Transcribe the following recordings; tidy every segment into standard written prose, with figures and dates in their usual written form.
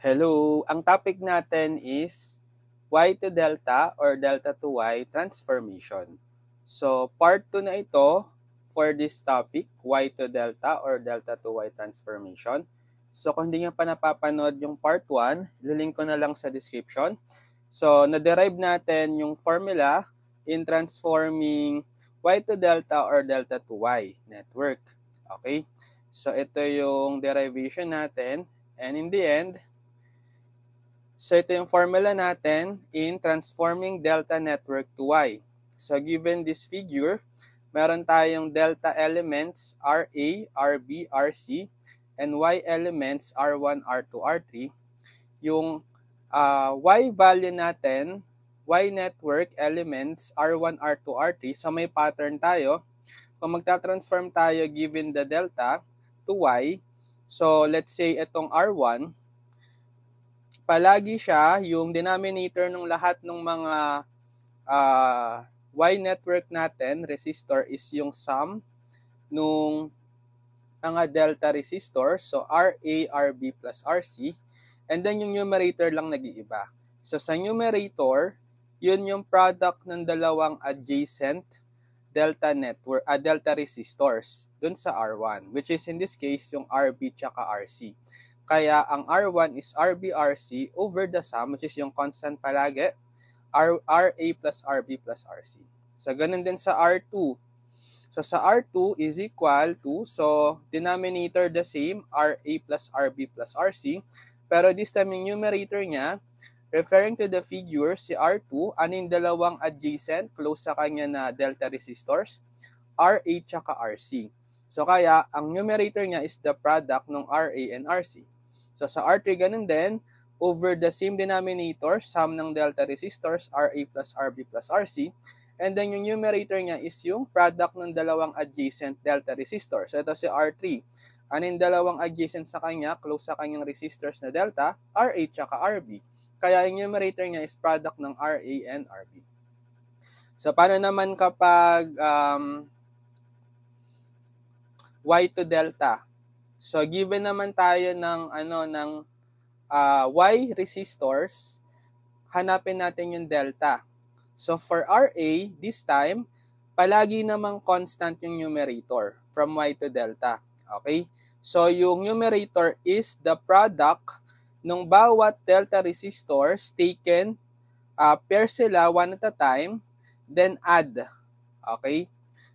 Hello! Ang topic natin is Y to Delta or Delta to Y transformation. So, part 2 na ito for this topic, Y to Delta or Delta to Y transformation. So, kung hindi nyo pa napapanood yung part 1, lilink ko na lang sa description. So, na-derive natin yung formula in transforming Y to Delta or Delta to Y network. Okay? So, ito yung derivation natin. And in the end, so ito yung formula natin in transforming delta network to Y. So given this figure, meron tayong delta elements RA, RB, RC, and Y elements R1, R2, R3. Yung Y value natin, Y network elements R1, R2, R3, so may pattern tayo. Kung magta-transform tayo given the delta to Y, so let's say itong R1, palagi siya, yung denominator ng lahat ng mga Y network natin, resistor, is yung sum nung mga delta resistor. So, RA, RB plus RC. And then yung numerator lang nag-iiba. So, sa numerator, yun yung product ng dalawang adjacent delta network, delta resistors dun sa R1, which is in this case yung RB tsaka RC. Kaya ang R1 is RB-RC over the sum, which is yung constant palagi, RA plus RB plus RC. So, ganun din sa R2. So, sa R2 is equal to, so, denominator the same, RA plus RB plus RC. Pero this time, yung numerator niya, referring to the figure, si R2, ano yung dalawang adjacent, close sa kanya na delta resistors, RA tsaka RC. So, kaya, ang numerator niya is the product ng RA and RC. So, sa R3, ganun din, over the same denominator, sum ng delta resistors, RA plus RB plus RC. And then, yung numerator niya is yung product ng dalawang adjacent delta resistors. So, ito si R3. Ano yung dalawang adjacent sa kanya, close sa kanyang resistors na delta, RA tsaka RB. Kaya yung numerator niya is product ng RA and RB. So, paano naman kapag Y to delta? So, given naman tayo ng Y resistors, hanapin natin yung delta. So, for RA, this time, palagi namang constant yung numerator from Y to delta. Okay? So, yung numerator is the product ng bawat delta resistors taken, pair sila one at a time, then add. Okay?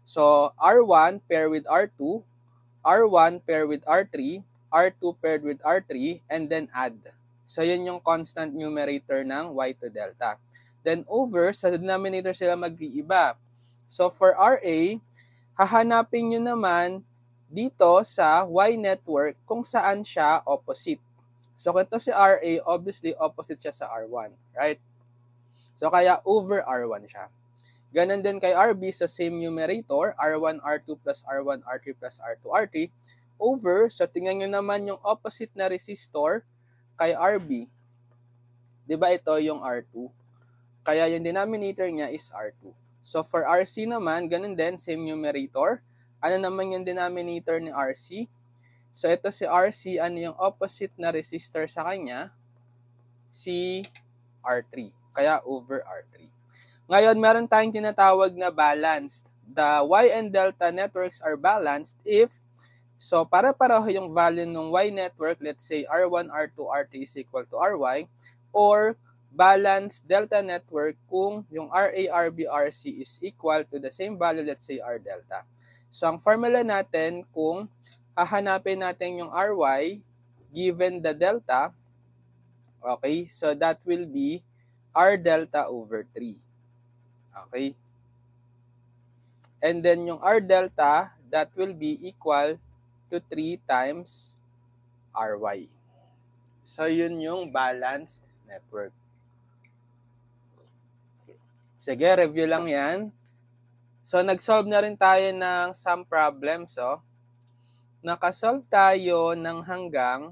So, R1 pair with R2, R1 pair with R3, R2 paired with R3, and then add. So, yun yung constant numerator ng Y to delta. Then, over, sa denominator sila mag-iiba. So, for RA, hahanapin nyo naman dito sa Y network kung saan siya opposite. So, kung ito si RA, obviously, opposite siya sa R1, right? So, kaya over R1 siya. Ganon din kay RB sa same numerator, R1, R2 plus R1, R3 plus R2, R3, over, so tingnan nyo naman yung opposite na resistor kay RB. Diba ito yung R2? Kaya yung denominator niya is R2. So for RC naman, ganun din, same numerator. Ano naman yung denominator ni RC? So ito si RC, ano yung opposite na resistor sa kanya? Si R3. Kaya over R3. Ngayon, meron tayong tinatawag na balanced. The Y and delta networks are balanced if, so para-pareho yung value ng Y network, let's say R1, R2, R3 is equal to RY, or balanced delta network kung yung RA, RB, RC is equal to the same value, let's say R delta. So, ang formula natin kung hahanapin natin yung RY given the delta, okay, so that will be R delta over 3. Okay? And then yung R delta, that will be equal to 3 times RY. So, yun yung balanced network. Sige, review lang yan. So, nag-solve na rin tayo ng some problems. So, nakasolve tayo ng hanggang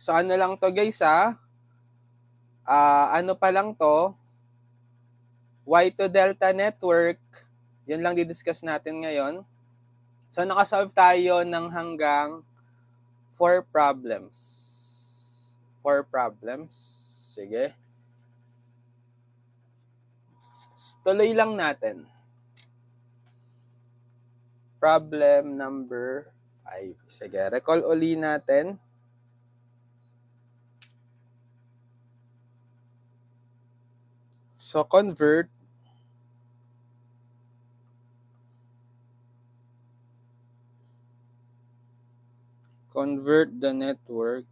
so, ano lang to guys ano pa lang to, Y to delta network, Yun lang didiscuss natin ngayon. So, nakasolve tayo ng hanggang 4 problems. 4 problems. Sige. Tuloy lang natin. Problem number 5. Sige, recall uli natin. So, convert the network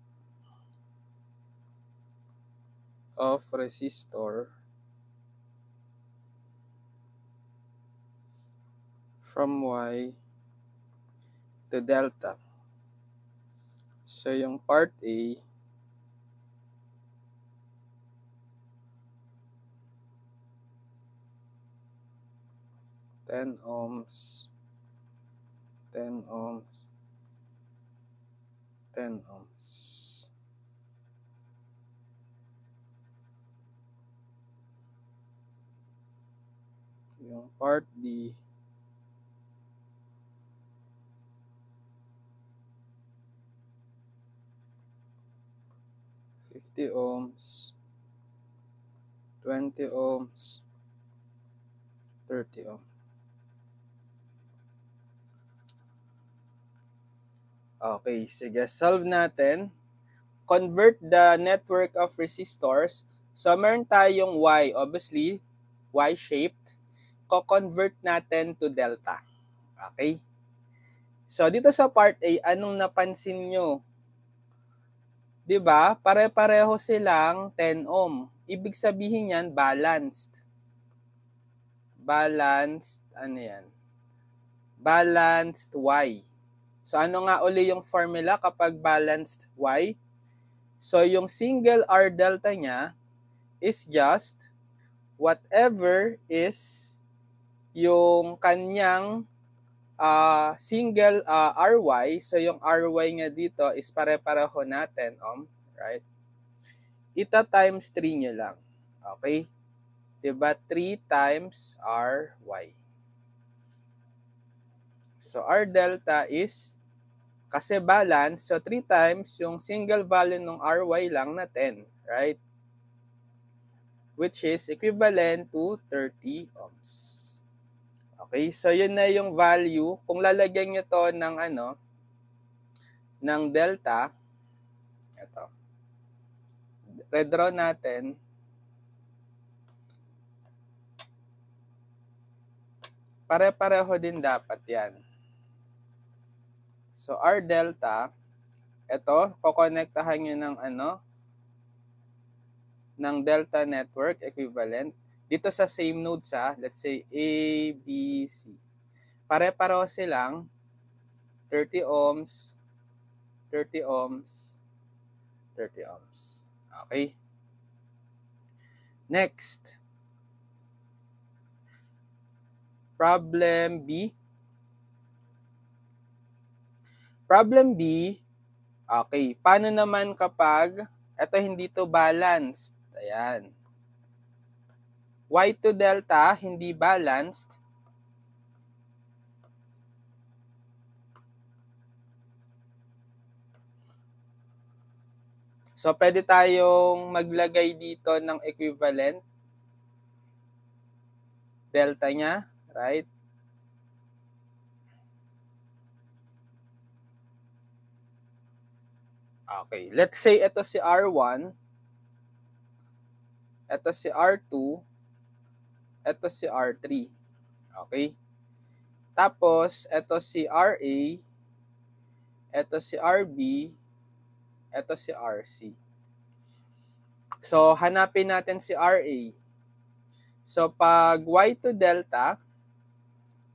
of resistor from Y to delta. So, yung part A, ten ohms, 10 ohms, 10 ohms. Yung part B, 50 ohms, 20 ohms, 30 ohms. Okay, sige, solve natin. Convert the network of resistors. So, meron tayong Y, obviously, Y-shaped. Ko-convert natin to delta. Okay? So, dito sa part A, anong napansin nyo? Diba? Pare-pareho silang 10 ohm. Ibig sabihin yan, balanced. Balanced, ano yan? Balanced Y. So, ano nga uli yung formula kapag balanced Y? So, yung single R delta niya is just whatever is yung kanyang single RY. So, yung RY nga dito is pare-pareho na 10 ohm, right? Ita times 3 nyo lang. Okay? Diba? 3 times RY. So, R delta is kasi balance, so 3 times yung single value ng RY lang na 10, right? Which is equivalent to 30 ohms. Okay, so yun na yung value. Kung lalagyan nyo to ng ng delta, ito. Redraw natin. Pare-pareho din dapat yan. So, R delta, ito, kukonektahan nyo ng ng delta network equivalent. Dito sa same nodes let's say A, B, C. Pare-pareho silang 30 ohms, 30 ohms, 30 ohms. Okay? Next. Problem B. Problem B, okay, paano naman kapag ito hindi to balanced? Ayan. Y to delta, hindi balanced. So, pwede tayong maglagay dito ng equivalent delta niya, right? Okay, let's say ito si R1, ito si R2, ito si R3. Okay? Tapos, ito si RA, ito si RB, ito si RC. So, hanapin natin si RA. So, pag Y to delta,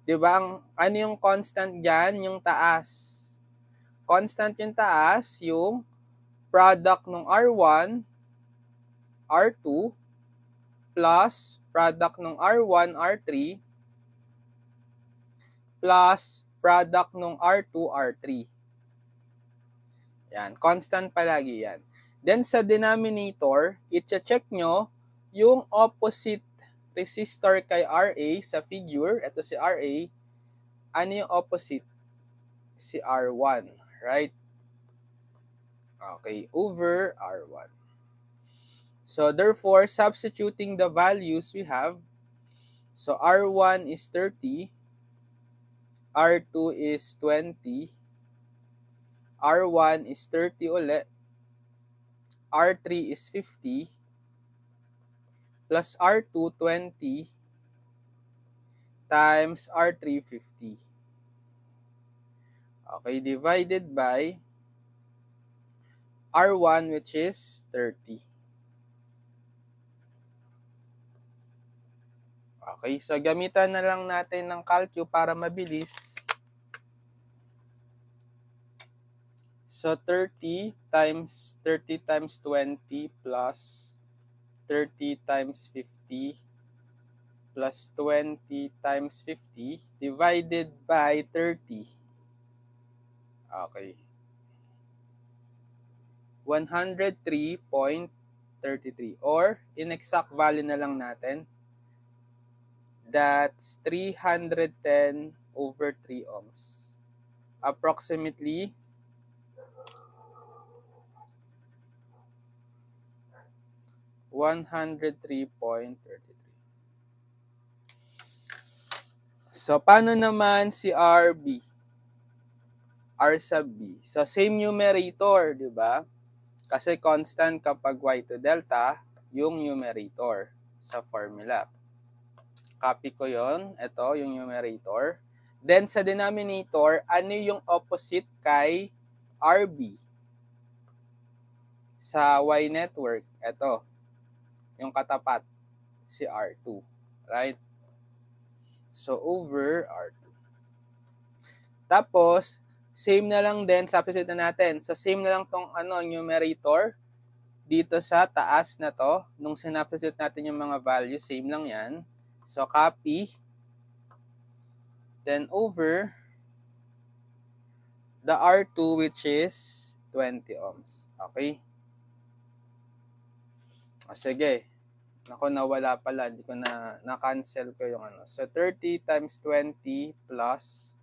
di ba, ano yung constant dyan? Yung taas. Constant yung taas, yung product ng R1, R2, plus product ng R1, R3, plus product ng R2, R3. Yan, constant palagi yan. Then sa denominator, i-check nyo yung opposite resistor kay RA sa figure, ito si RA, ano yung opposite? Si R1, right? Okay, over R1. So therefore, substituting the values we have, so R1 is 30, R2 is 20, R1 is 30 ulit, R3 is 50, plus R2, 20, times R3, 50. Okay, divided by R1, which is 30. Okay, so gamitan na lang natin ng calcu para mabilis. So 30 times 20 plus 30 times 50 plus 20 times 50 divided by 30. Okay. 103.33 or in exact value na lang natin. That's 310 over 3 ohms. Approximately 103.33. So, paano naman si RB? R sub B. So, same numerator, di ba? Kasi constant kapag Y to delta, yung numerator sa formula. Copy ko yon. Ito, yung numerator. Then, sa denominator, ano yung opposite kay RB? Sa Y network, ito, yung katapat, si R2. Right? So, over R2. Tapos, same na lang din, substitute na natin. So, same na lang tong numerator dito sa taas na to. Nung sinubstitute natin yung mga values, same lang yan. So, copy. Then, over the R2, which is 20 ohms. Okay? O, sige. Ako, nawala pala. Hindi ko na-cancel ko yung ano. So, 30 times 20 plus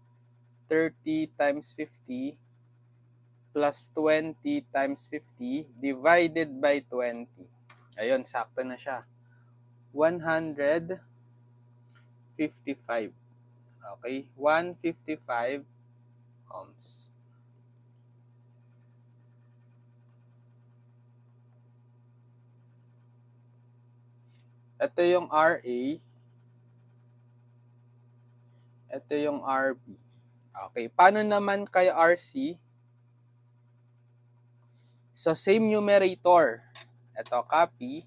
30 times 50 plus 20 times 50 divided by 20. Ayun, sakto na siya. 155. Okay? 155 ohms. Ito yung RA. Ito yung RB. Okay. Paano naman kay RC? So, same numerator. Ito, copy.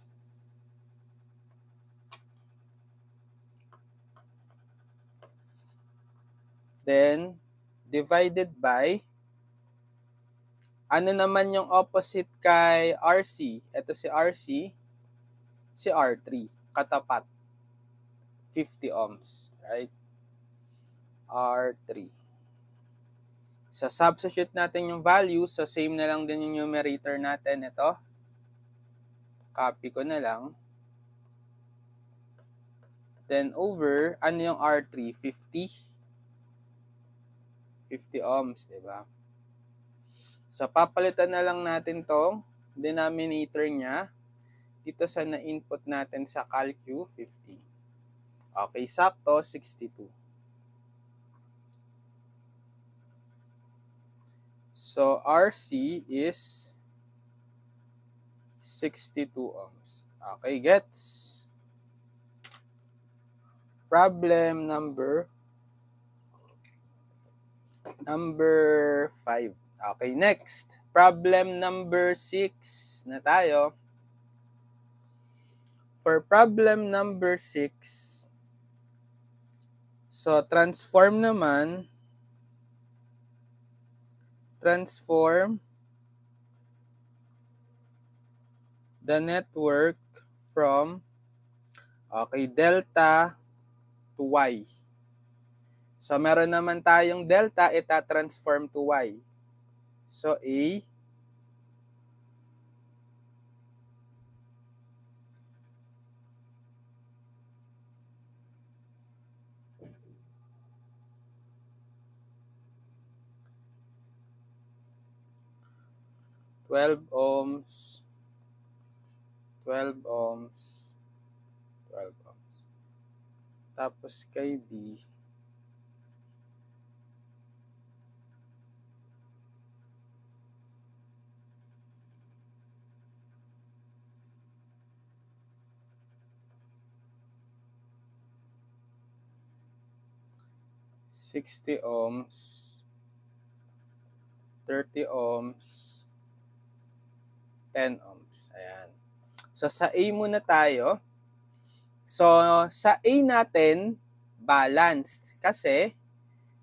Then, divided by, ano naman yung opposite kay RC? Ito si RC, si R3, katapat. 50 ohms, right? R3. So, substitute natin yung value. So, same na lang din yung numerator natin. Ito. Copy ko na lang. Then, over, ano yung R3? 50? 50 ohms, diba? So, papalitan na lang natin tong denominator niya dito sa na-input natin sa calcu, 50. Okay, sakto, 62. So, RC is 62 ohms. Okay, gets? Problem number 5. Okay, next. Problem number 6 na tayo. For problem number 6, so transform the network from delta to Y. So meron naman tayong delta, ita-transform to Y. So A, 12 ohms, 12 ohms, 12 ohms. Tapos kay B, 60 ohms, 30 ohms, 10 ohms. Ayan. So, sa A muna tayo. So, sa A natin, balanced. Kasi,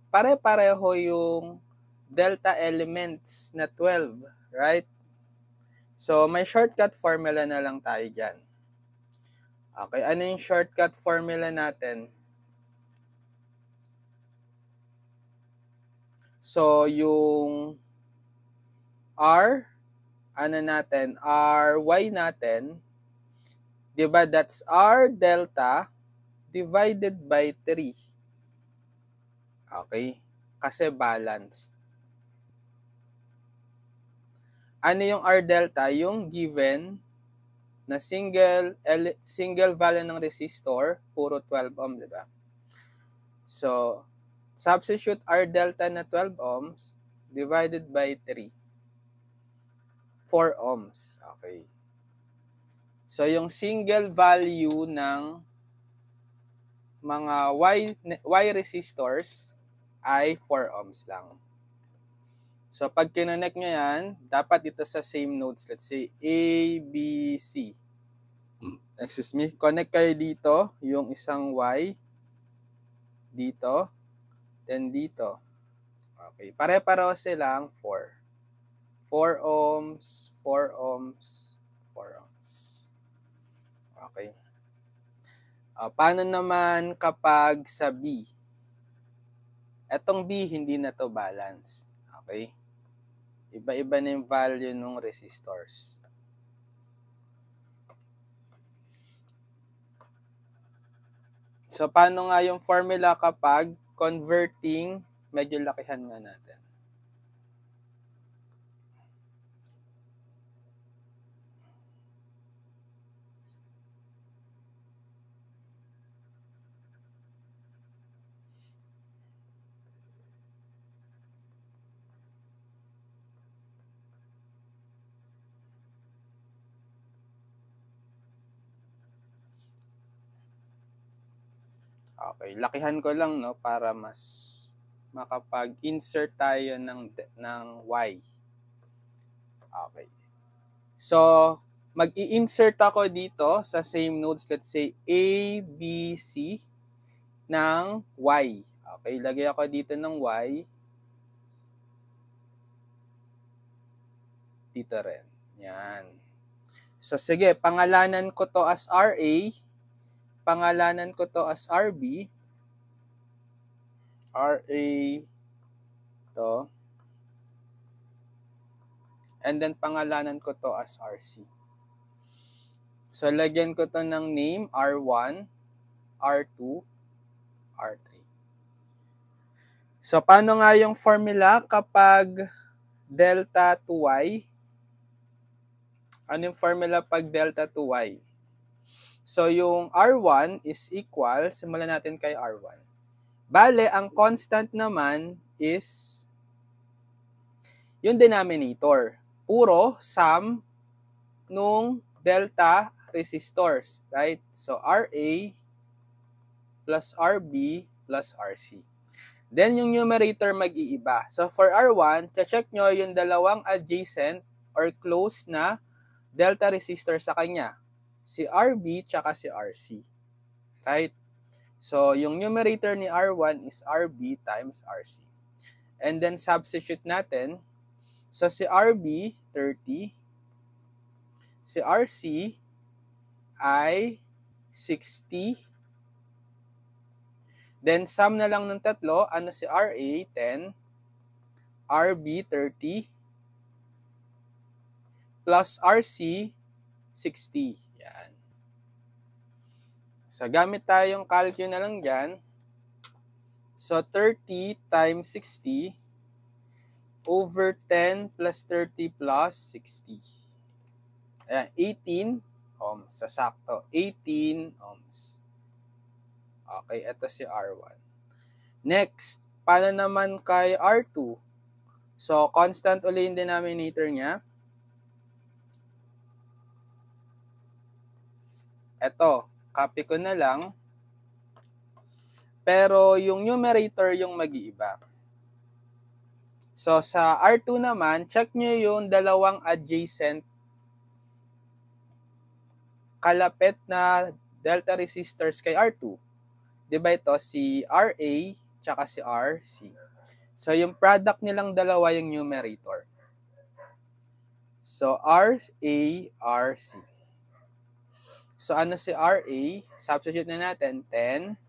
pare-pareho yung delta elements na 12. Right? So, may shortcut formula na lang tayo dyan. Okay, ano yung shortcut formula natin? So, yung R, natin, RY natin, diba, that's R delta divided by 3. Okay? Kasi balanced. Ano yung R delta? Yung given na single value ng resistor, puro 12 ohm, diba? So, substitute R delta na 12 ohms divided by 3. 4 ohms. Okay. So, yung single value ng mga Y resistors ay 4 ohms lang. So, pag kinonect nyo yan, dapat ito sa same nodes. Let's say A, B, C. Excuse me. Connect kayo dito, yung isang Y. Dito. Then dito. Okay. Pare-pareho silang 4. 4 ohms, 4 ohms, 4 ohms. Okay. Paano naman kapag sa B? Etong B, hindi na to balanced. Okay? Iba-iba na yung value ng resistors. So, paano nga yung formula kapag converting, medyo lakihan nga natin. Okay, lakihan ko lang, no, para mas makapag-insert tayo ng Y. Okay. So, mag-i-insert ako dito sa same nodes, let's say A, B, C ng Y. Okay, lagay ako dito ng Y. Dito rin. Yan. So, sige, pangalanan ko to as RA. Pangalanan ko to as RB. RA to. And then, pangalanan ko to as RC. So, lagyan ko to ng name, R1, R2, R3. So, paano nga yung formula kapag delta to Y? Ano yung formula pag delta to Y? So, yung R1 is equal, simulan natin kay R1. Bale, ang constant naman is yung denominator. Puro sum nung delta resistors, right? So, RA plus RB plus RC. Then, yung numerator mag-iiba. So, for R1, check nyo yung dalawang adjacent or close na delta resistor sa kanya. Si RB tsaka si RC. Right? So, yung numerator ni R1 is RB times RC. And then, substitute natin. So, si RB, 30. Si RC ay 60. Then, sum na lang ng tatlo. Ano si RA? 10. RB, 30. Plus RC, 60. Yan. So, gamit tayong calcul na lang dyan. So, 30 times 60 over 10 plus 30 plus 60. Ayan, 18 ohms. Sasakto. 18 ohms. Okay, ito si R1. Next, paano naman kay R2? So, constant uli yung denominator niya. Ito, copy ko na lang. Pero yung numerator yung mag-iiba. So, sa R2 naman, check nyo yung dalawang adjacent kalapit na delta resistors kay R2. Diba ito? Si RA tsaka si RC. So, yung product nilang dalawa yung numerator. So, RA, RC. So, ano si RA? Substitute na natin, 10.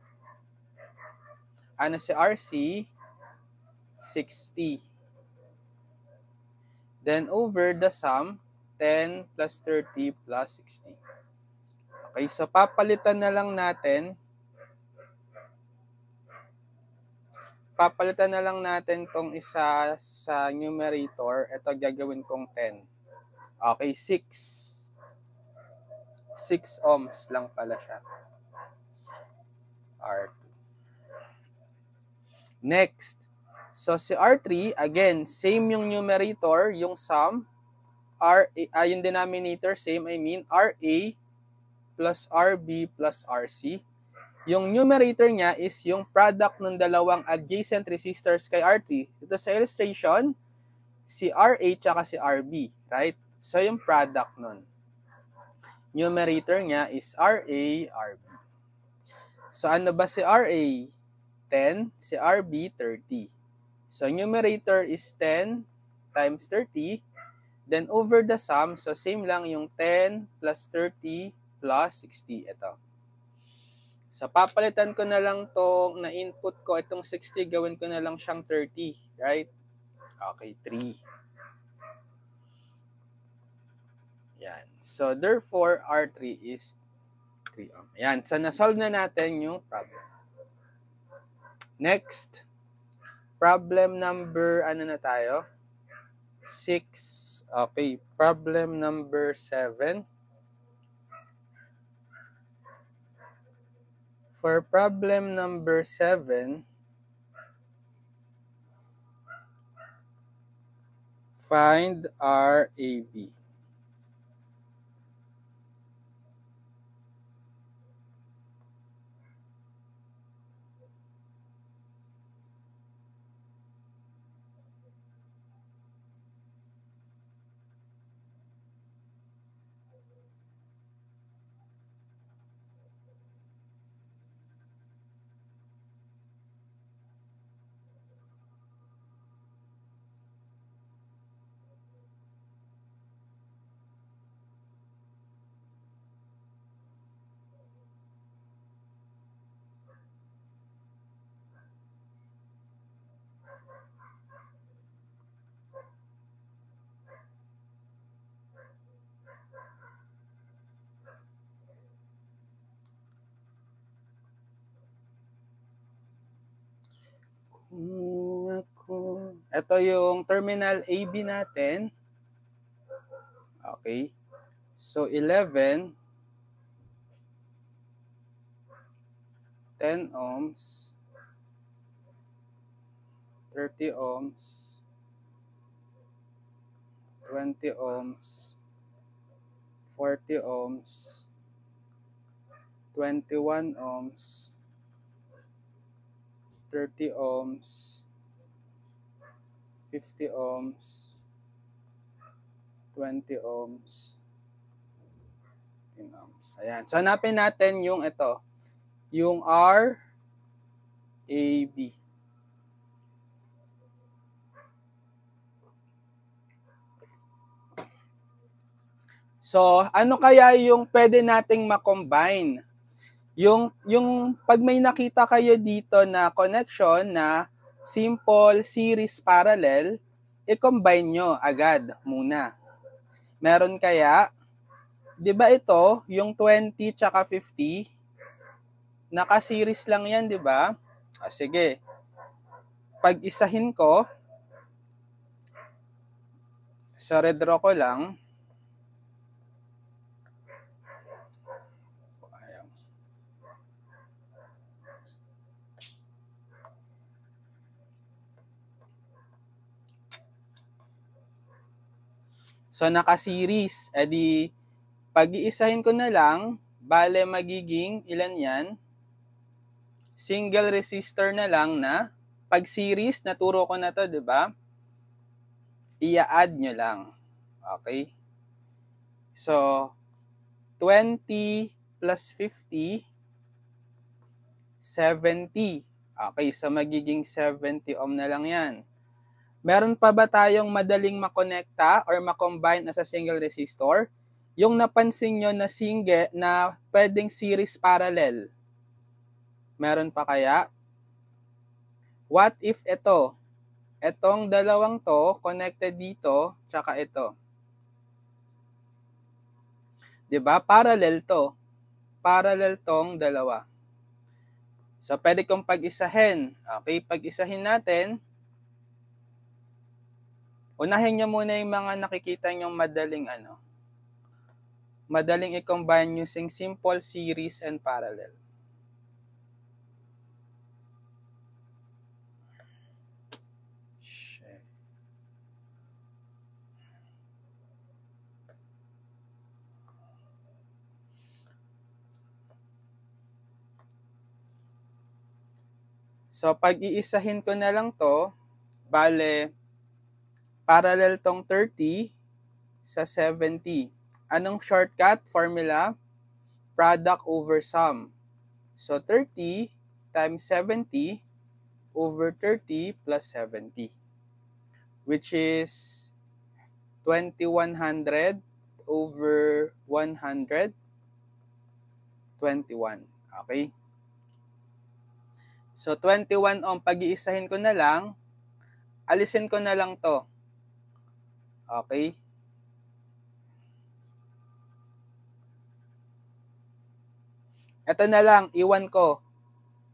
Ano si RC? 60. Then, over the sum, 10 plus 30 plus 60. Okay, so papalitan na lang natin. Papalitan na lang natin tong isa sa numerator. Ito gagawin kong 10. Okay, 6. 6 ohms lang pala siya. R2. Next. So, si R3, again, same yung numerator, yung sum. Yung denominator, same, RA plus RB plus RC. Yung numerator niya is yung product ng dalawang adjacent resistors kay R3. Ito sa illustration, si RA tsaka si RB, right? So, yung product nun. Numerator niya is RA, RB. So, ano ba si RA? 10. Si RB, 30. So, numerator is 10 times 30. Then, over the sum, so same lang yung 10 plus 30 plus 60. Ito. So, papalitan ko na lang tong na-input ko. Itong 60, gawin ko na lang siyang 30. Right? Okay, 3. Yan. So, therefore, R3 is 3 ohm. Yan. So, nasolve na natin yung problem. Next. Problem number, ano na tayo? 6. Okay. Problem number 7. For problem number 7, find RAB. Ito yung terminal AB natin. Okay. So, 11, 10 ohms, 30 ohms, 20 ohms, 40 ohms, 21 ohms, 30 ohms, 50 ohms, 20 ohms, 10 ohms. Ayan. So, hanapin natin yung ito. Yung RAB. So, ano kaya yung pwede nating makombine? Yung pag may nakita kayo dito na connection na simple, series, parallel, i-combine nyo agad muna. Meron kaya, di ba ito, yung 20 tsaka 50, naka-series lang yan, di ba? Sige. Pag isahin ko, So, redraw ko lang. Ayan. So, naka-series. E di, pag-iisahin ko na lang, bale magiging, ilan yan? Single resistor na lang na, pag series, naturo ko na to, di ba? I-add nyo lang. Okay? So, 20 plus 50, 70. Okay, so magiging 70 ohm na lang yan. Meron pa ba tayong madaling makonekta or makombine na sa single resistor? Yung napansin nyo na single na pwedeng series parallel. Meron pa kaya? What if ito? Etong dalawang to, connected dito, tsaka ito. Diba? Parallel to. Parallel tong dalawa. So, pwede kong pag-isahin. Okay, pag-isahin natin. Unahin nyo muna yung mga nakikita nyong madaling i-combine using simple series and parallel. So, pag-iisahin ko na lang to, bale, parallel tong 30 sa 70. Anong shortcut formula? Product over sum. So, 30 times 70 over 30 plus 70, which is 2100 over 100, 21. Okay? So, 21 ohm, pag-iisahin ko na lang, alisin ko na lang to. Okay? Ito na lang, iwan ko.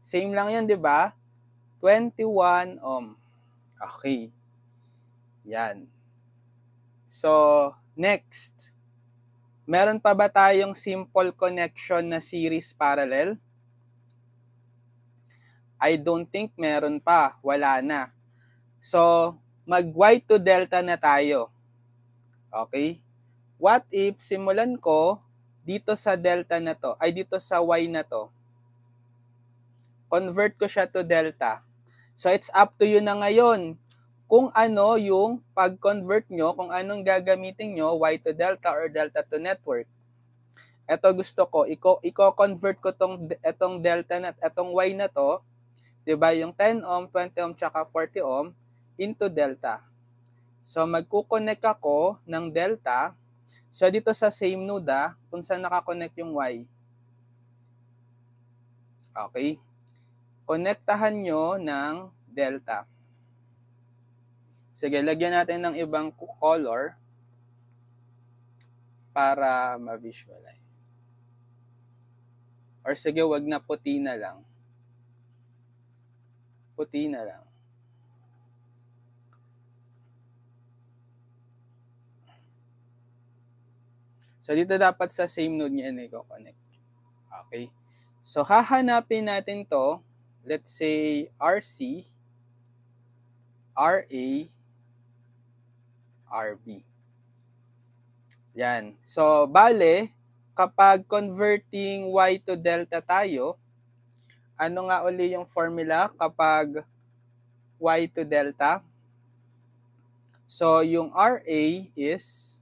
Same lang yun, di ba? 21 ohm. Okay. Yan. So, next. Meron pa ba tayong simple connection na series parallel? I don't think meron pa. Wala na. So, mag-Y to delta na tayo. Okay? What if simulan ko dito sa delta na to, ay dito sa Y na to, convert ko siya to delta. So, it's up to you na ngayon kung ano yung pag-convert nyo, kung anong gagamitin nyo, Y to delta or delta to network. Ito gusto ko, i-convert ko itong delta na, itong Y na to, diba, yung 10 ohm, 20 ohm, tsaka 40 ohm, into delta. So, magkukonect ako ng delta. So, dito sa same node, kung saan nakakonect yung Y. Okay? Konektahan nyo ng delta. Sige, lagyan natin ng ibang color para ma-visualize. Or sige, wag na, puti na lang. Puti na lang. So, dito dapat sa same node niya i-connect. Okay. So, hahanapin natin to. Let's say RC, RA, RB. Yan. So, bale, kapag converting Y to delta tayo, ano nga uli yung formula kapag Y to delta? So, yung RA is,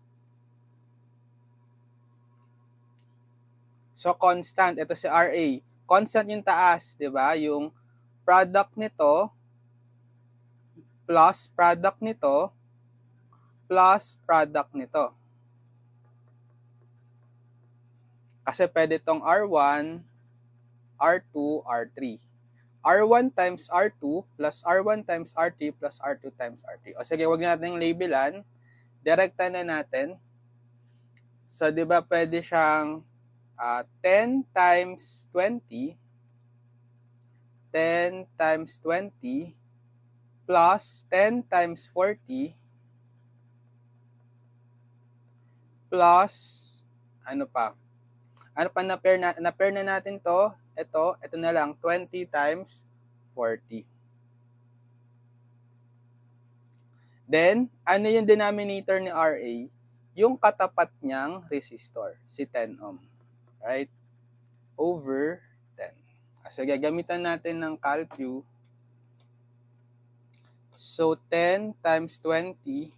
so constant, ito si RA. Constant yung taas, di ba? Yung product nito plus product nito plus product nito. Kasi pwede tong R1, R2, R3. R1 times R2 plus R1 times R3 plus R2 times R3. O sige, wag natin labelan. Direkta na natin. So, di ba pwede siyang 10 times 20, 10 times 20 plus 10 times 40 plus, ano pa? Ano pa na-pair na natin to? Ito na lang, 20 times 40. Then, ano yung denominator ni RA? Yung katapat niyang resistor, si 10 ohm. Right? Over 10. So, gagamitan natin ng calcu. So, 10 times 20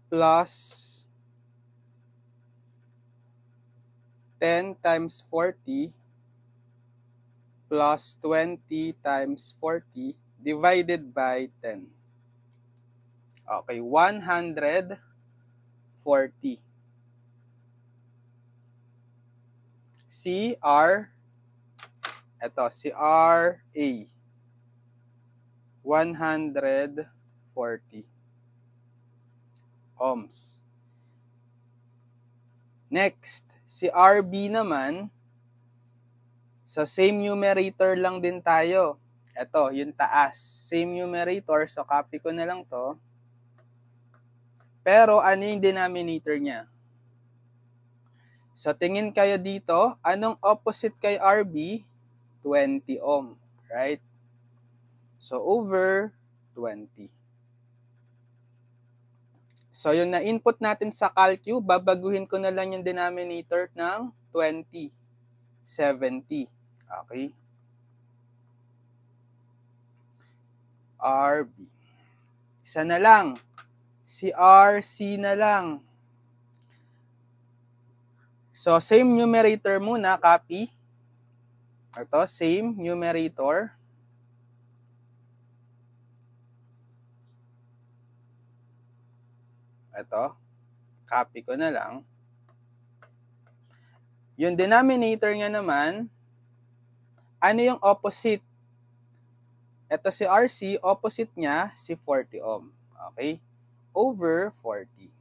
plus 10 times 40 plus 20 times 40 divided by 10. Okay, 140. Si RA. 140 ohms. Next, si RB naman, so same numerator lang din tayo. Ito, yung taas. Same numerator, so copy ko na lang to. Pero ano yung denominator niya? So tingin kayo dito, anong opposite kay RB? 20 ohm, right? So over 20. So yung na-input natin sa calcu, babaguhin ko na lang yung denominator ng 20. 70. Okay? RB. Isa na lang. Si RC na lang. So, same numerator muna, copy. Ito, same numerator. Ito, copy ko na lang. Yung denominator niya naman, ano yung opposite? Ito si RC, opposite niya si 40 ohm. Okay? Over 40.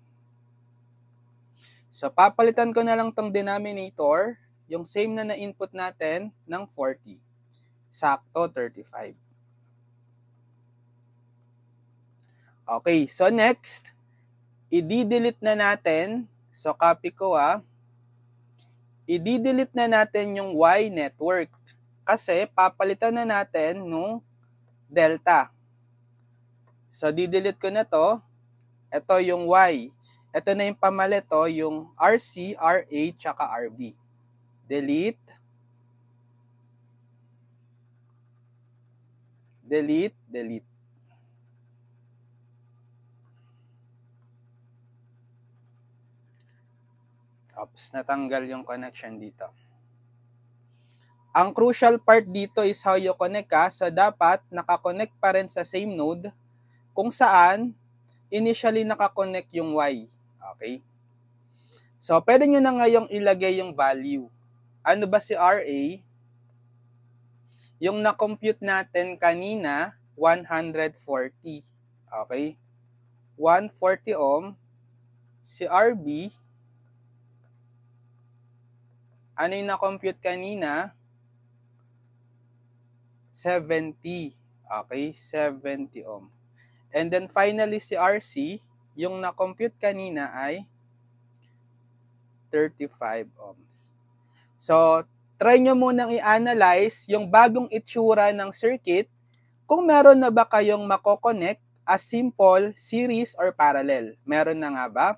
So, papalitan ko na lang tong denominator, yung same na na-input natin ng 40. Sakto, 35. Okay, so next, i-delete na natin. So, copy ko i-delete na natin yung Y network. Kasi, papalitan na natin nung delta. So, di-delete ko na to. Ito yung Y. Ito na yung pamalit, yung RC, RA, tsaka RB. Delete. Delete, delete. Oops, natanggal yung connection dito. Ang crucial part dito is how you connect So, dapat nakakonect pa rin sa same node kung saan initially nakakonect yung Y. Okay? So, pwede nyo na ngayong ilagay yung value. Ano ba si RA? Yung na-compute natin kanina, 140. Okay? 140 ohm. Si RB, ano yung na-compute kanina? 70. Okay? 70 ohm. And then finally si RC, yung na-compute kanina ay 35 ohms. So, try nyo munang i-analyze yung bagong itsura ng circuit kung meron na ba kayong mako-connect as simple, series, or parallel. Meron na nga ba?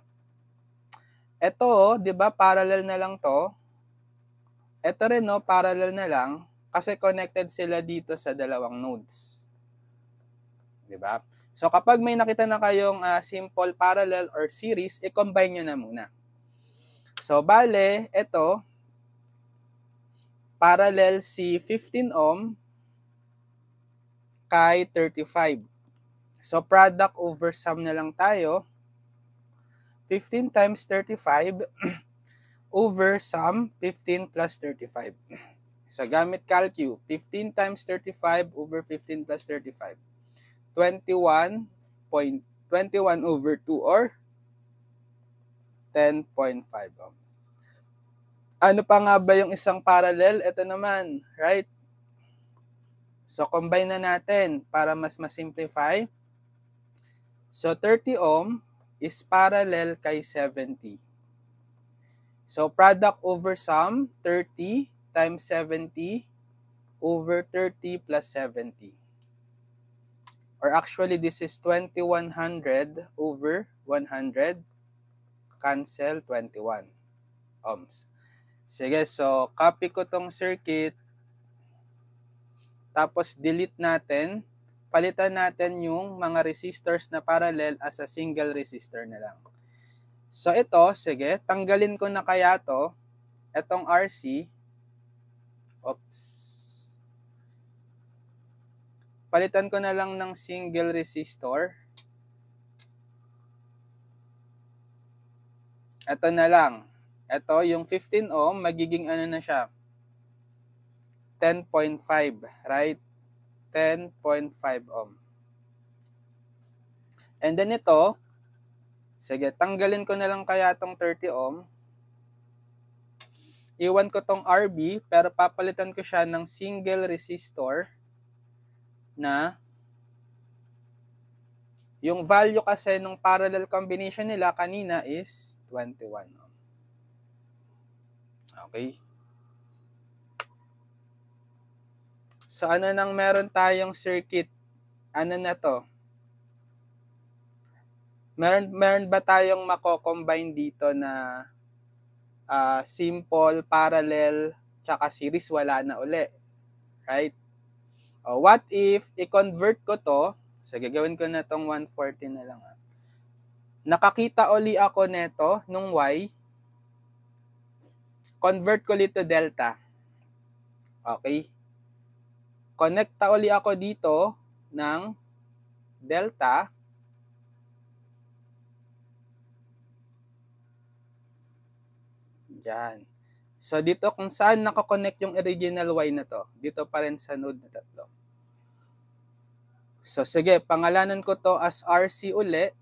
Ito, di ba, parallel na lang to. Ito rin, parallel na lang kasi connected sila dito sa dalawang nodes. Di ba? So, kapag may nakita na kayong simple, parallel, or series, i-combine nyo na muna. So, bale, ito, parallel si 15 ohm kay 35. So, product over sum na lang tayo. 15 times 35 over sum 15 plus 35. So, gamit calcu, 15 times 35 over 15 plus 35. 21.21 over 2 or 10.5 ohms. Ano pa nga ba yung isang parallel? Ito naman, right? So, combine na natin para mas ma-simplify. So, 30 ohm is parallel kay 70. So, product over sum, 30 times 70 over 30 plus 70. Or actually, this is 2100 over 100. Cancel 21 ohms. Sige, so copy ko tong circuit. Tapos delete natin. Palitan natin yung mga resistors na parallel as a single resistor na lang. So ito, sige, tanggalin ko na kaya to. Itong RC. Oops. Palitan ko na lang ng single resistor. Ito na lang. Ito, yung 15 ohm, magiging ano na siya? 10.5, right? 10.5 ohm. And then ito, sige, tanggalin ko na lang kaya itong 30 ohm. Iwan ko tong RB, pero papalitan ko siya ng single resistor na yung value kasi nung parallel combination nila kanina is 21 ohm. Okay. So ano nang meron tayong circuit? Ano na to? Meron ba tayong mako-combine dito na simple, parallel, tsaka series? Wala na uli. Right? What if i-convert ko to? So gagawin ko na tong 140 na lang. Nakakita uli ako neto nung Y. Convert ko ulit to delta. Okay. Connecta uli ako dito ng delta. Diyan. So dito kung saan nakakonect yung original Y na to, dito pa rin sa node na tatlo. So sige, pangalanan ko to as RC uli,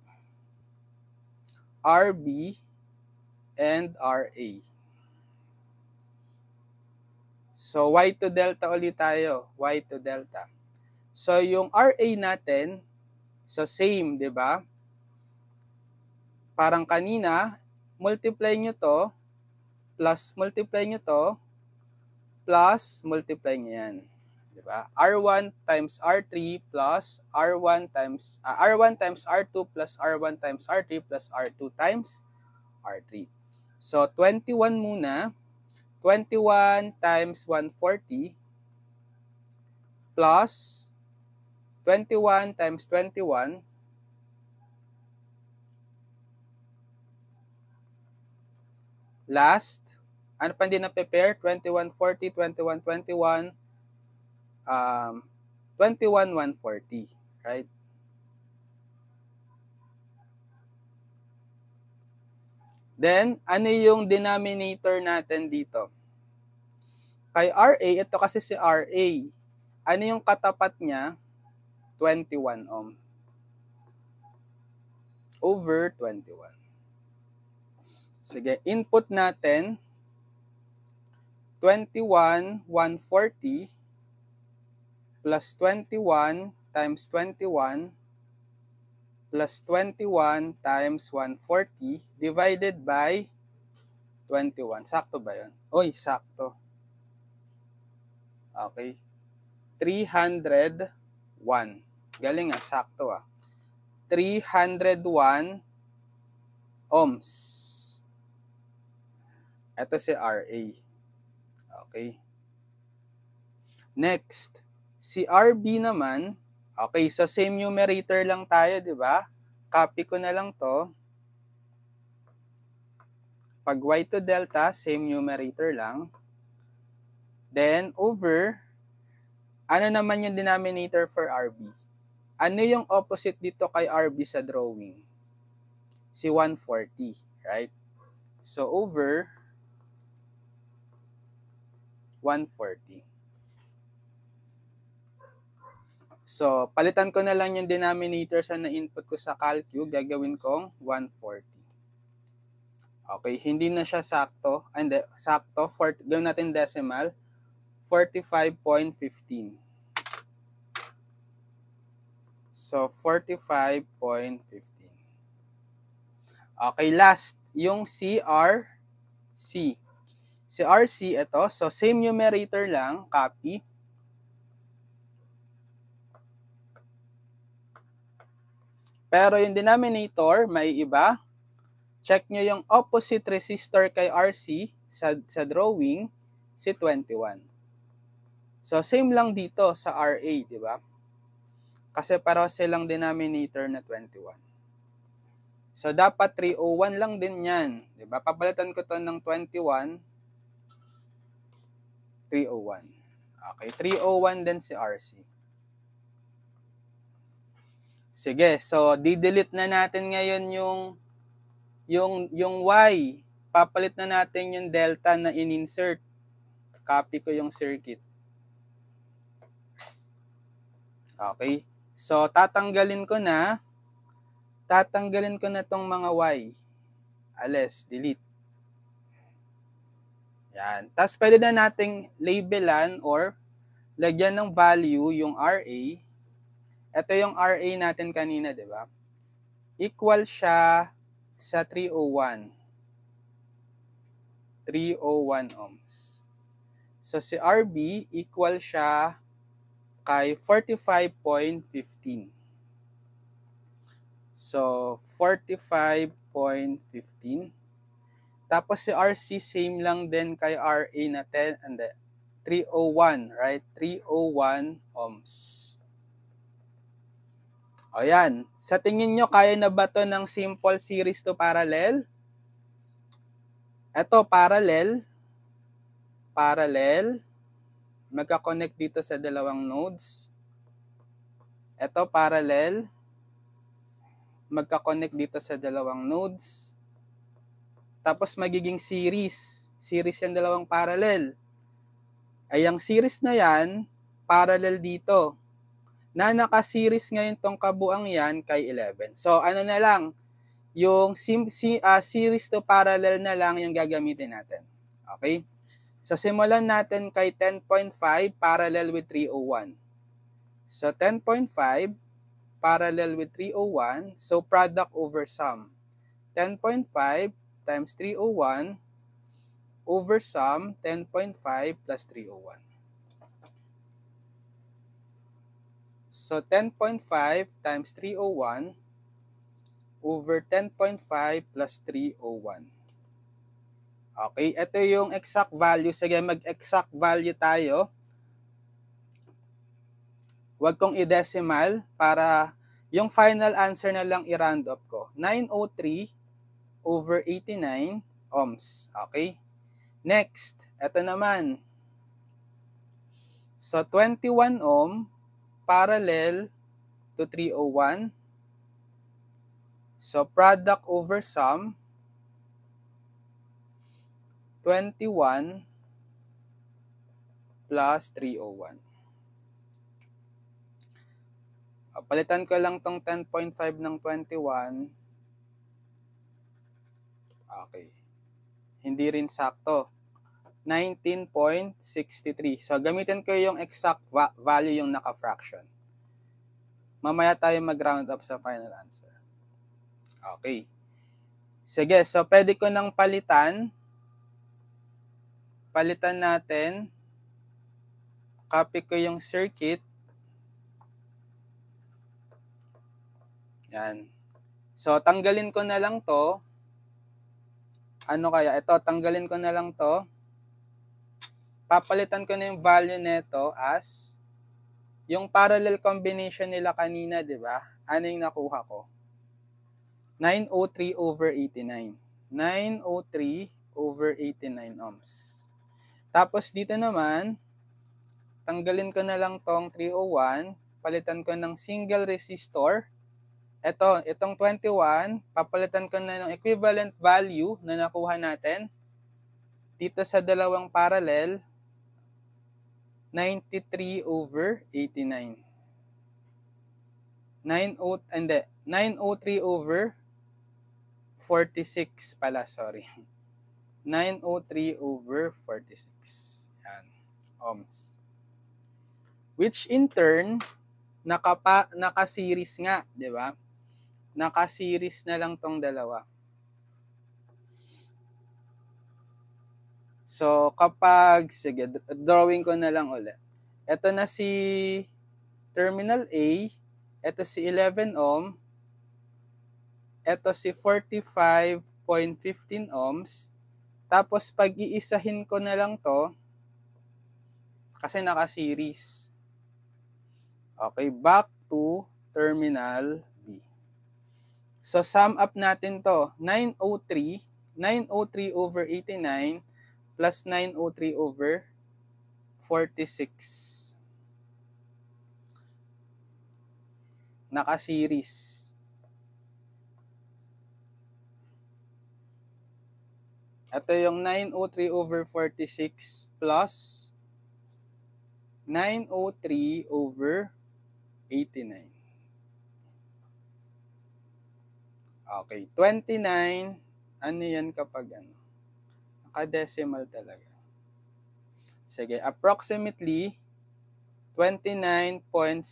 RB, and RA. So Y to delta ulit tayo, Y to delta. So yung RA natin, so same, di ba? Parang kanina, multiply nyo to, plus multiply nyo to, plus multiply nyo yan. Diba? R1 times R3 plus R1 times R2 plus R1 times R3 plus R2 times R3. So 21 muna. 21 times 140 plus 21 times 21 last, ano pa hindi na-prepare? 2140, 2121, 21,140, right? Then, ano yung denominator natin dito? Kay RA, ito kasi si RA. Ano yung katapat niya? 21 ohm. Over 21. Sige, input natin, 21,140 plus 21 times 21 plus 21 times 140 divided by 21. Sakto ba yun? Oy, sakto. Okay. 301. Galing ah, sakto ah. 301 ohms. Ito si RA. Okay. Next, si RB naman, okay, so same numerator lang tayo, di ba? Copy ko na lang to. Pag Y to delta, same numerator lang. Then, over, ano naman yung denominator for RB? Ano yung opposite dito kay RB sa drawing? Si 140, right? So, over 140. So, palitan ko na lang yung denominator sa na-input ko sa calcu. Gagawin kong 140. Okay, hindi na siya sakto. Hindi, sakto. Gawin natin decimal. 45.15. So, 45.15. Okay, last, yung CRC. CRC, ito. So, same numerator lang, copy. Pero yung denominator, may iba. Check nyo yung opposite resistor kay RC sa drawing, si 21. So, same lang dito sa RA, di ba? Kasi pareho silang denominator na 21. So, dapat 301 lang din yan. Di ba? Papalitan ko to ng 21, 301. Okay, 301 din si RC. Sige, so di-delete na natin ngayon yung Y. Papalit na natin yung delta na in-insert. Copy ko yung circuit. Okay. So, tatanggalin ko na tong mga Y. Alis, delete. Yan. Tapos, pwede na nating labelan or lagyan ng value yung RA. Ito yung RA natin kanina, di ba? Equal siya sa 301. 301 ohms. So, si RB equal siya kay 45.15. So, 45.15. Tapos si RC same lang din kay RA na 10 and 301, right? 301 ohms. O yan. Sa tingin nyo, kaya na ba to ng simple series to parallel? Ito, parallel. Parallel. Magka-connect dito sa dalawang nodes. Ito, parallel. Magka-connect dito sa dalawang nodes. Tapos magiging series. Series yan dalawang parallel. Ay, ang series na yan, parallel dito. Na naka-series ngayon tong kabuang yan kay 11. So, ano na lang, yung series to parallel na lang yung gagamitin natin. Okay? So, simulan natin kay 10.5 parallel with 301. So, 10.5 parallel with 301. So, product over sum. 10.5 times 301 over sum 10.5 plus 301. So, 10.5 times 301 over 10.5 plus 301. Okay, ito yung exact value. Sige, mag-exact value tayo. Huwag kong i-decimal para yung final answer na lang i-round up ko. 903 over 89 ohms. Okay? Next, ito naman. So, 21 ohm parallel to 301. So, product over sum, 21 plus 301. Palitan ko lang tong 10.5 ng 21. Okay. Hindi rin sakto. 19.63. So, gamitin ko yung exact value yung naka-fraction. Mamaya tayo mag-round up sa final answer. Okay. Sige, so pwede ko nang palitan. Palitan natin. Copy ko yung circuit. Yan. So, tanggalin ko na lang to. Ano kaya? Ito, tanggalin ko na lang to. Papalitan ko na yung value nito as yung parallel combination nila kanina, di ba? Ano yung nakuha ko? 903 over 89. 903 over 89 ohms. Tapos dito naman, tanggalin ko na lang tong 301. Palitan ko ng single resistor. Itong 21, papalitan ko na ng equivalent value na nakuha natin. Dito sa dalawang parallel, 93 over 89. 903 over 46 pala, sorry. 903 over 46. Yan, ohms. Which in turn, naka-series nga, di ba? Naka-series na lang tong dalawa. So, kapag, sige, drawing ko na lang ulit. Ito na si terminal A, ito si 11 ohm, ito si 45.15 ohms, tapos pag-iisahin ko na lang to, kasi naka-series. Okay, back to terminal B. So, sum up natin to. 903 over 89 plus 903 over 46. Naka-series. Ito yung 903 over 46 plus 903 over 89. Okay, 29. Ano yan kapag ano? Naka-decimal talaga. Sige, approximately 29.777.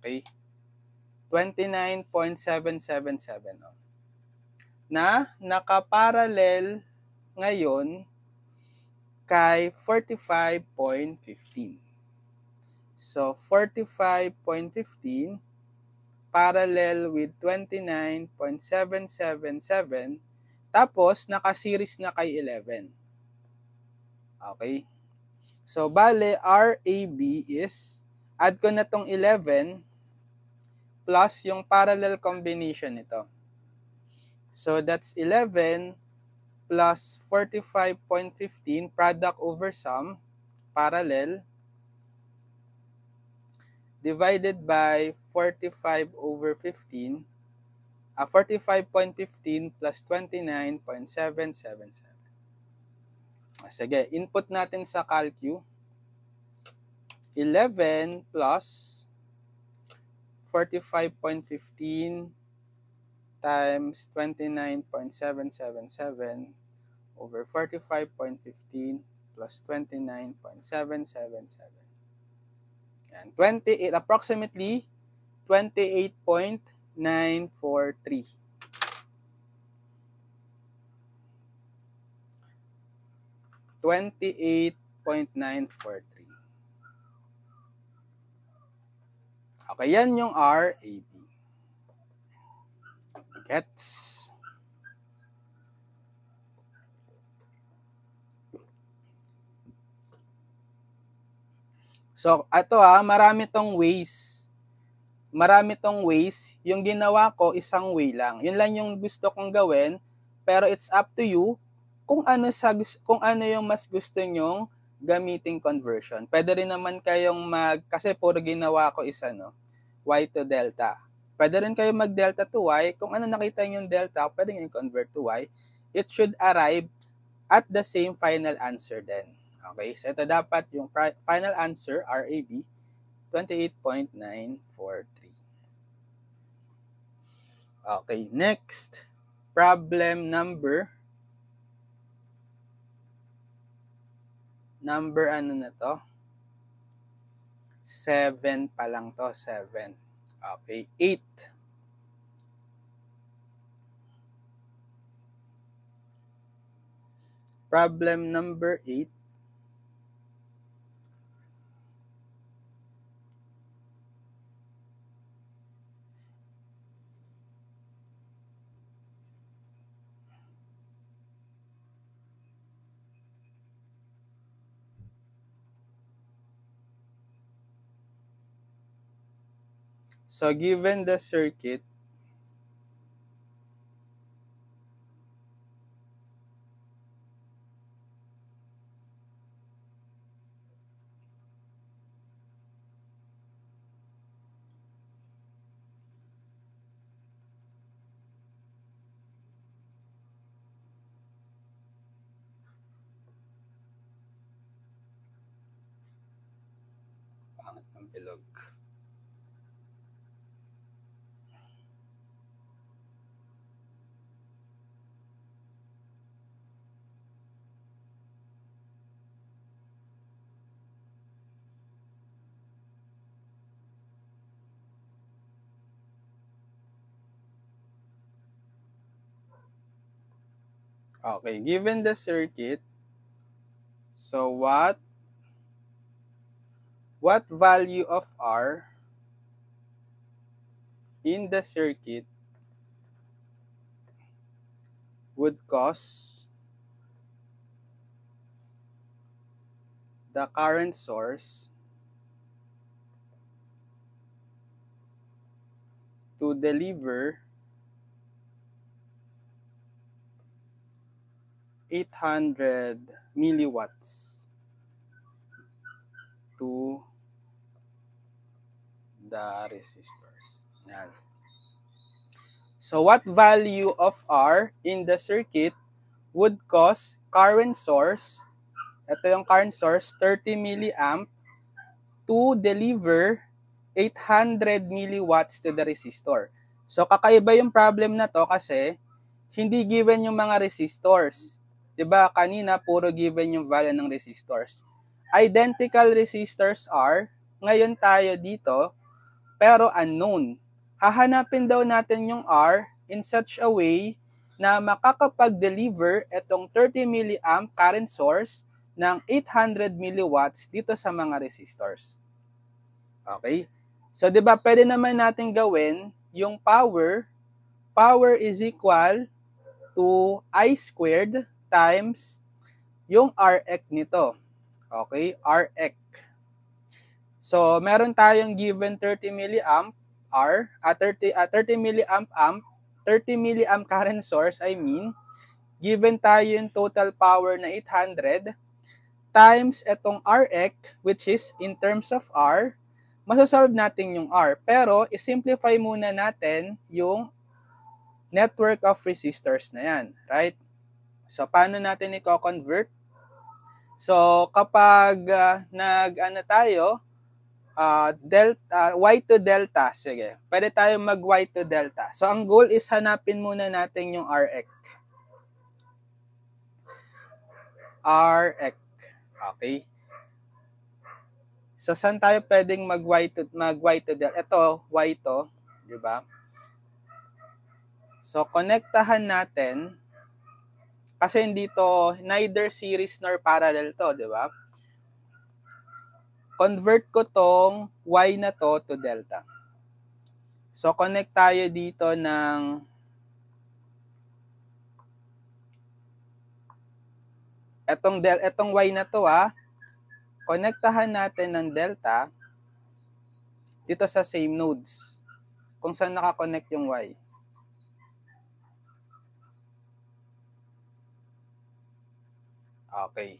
Okay? 29.777 na nakaparallel ngayon kay 45.15. So, 45.15 parallel with 29.777 tapos naka-series na kay 11. Okay? So, bale, RAB is, add ko na tong 11 plus yung parallel combination nito. So, that's 11 plus 45.15, product over sum, parallel, divided by 45 over 15, 45.15 plus 29.777. Sige, input natin sa calcu. 11 plus 45.15 times 29.777 over 45.15 plus 29.777. And 28, approximately 28.943. 28.943. Okay, yan yung RAB. Gets? So, ito marami tong ways. Marami tong ways. Yung ginawa ko, isang way lang. Yun lang yung gusto kong gawin. Pero it's up to you kung ano yung mas gusto nyong gamiting conversion. Pwede rin naman kayong kasi puro ginawa ko is y to delta. Pwede rin kayo mag delta to y. Kung ano nakita nyo yung delta, pwede nyo convert to y. It should arrive at the same final answer then. Okay, so ito dapat yung final answer, RAB, 28.943. Okay, next. Problem number ano na to? 7 pa lang to, 7. Okay, 8. Problem number 8. So, given the circuit, pangit ng bilog. Okay, given the circuit, so what value of R in the circuit would cause the current source to deliver 800 milliwatts to the resistors. Yan. So what value of R in the circuit would cause current source, ito yung current source, 30 milliamp, to deliver 800 milliwatts to the resistor. So kakaiba yung problem na to kasi hindi given yung mga resistors. 'Di ba? Kanina puro given yung value ng resistors. Identical resistors are, ngayon tayo dito, pero unknown. Hahanapin daw natin yung R in such a way na makakapag-deliver itong 30 milliamp current source ng 800 milliwatts dito sa mga resistors. Okay? So, di ba, pwede naman natin gawin yung power is equal to I squared times yung Rx nito. Okay? Rx. So, meron tayong given 30 milliamp R, 30 milliamp amp, 30 milliamp current source, given tayo yung total power na 800 times itong Rx, which is in terms of R, masasolve natin yung R. Pero, isimplify muna natin yung network of resistors na yan, right? So, paano natin i-convert? So, kapag Y to delta, sige, pwede tayo mag Y to delta. So, ang goal is hanapin muna natin yung Rx. Rx. Okay. So, saan tayo pwedeng mag Y to delta? Ito, Y to, di ba? So, konektahan natin, kasi hindi to neither series nor parallel to, di ba? Convert ko tong Y na to delta. So, connect tayo dito ng etong Y na to, konektahan natin ng delta dito sa same nodes kung saan nakakonect yung Y. Okay.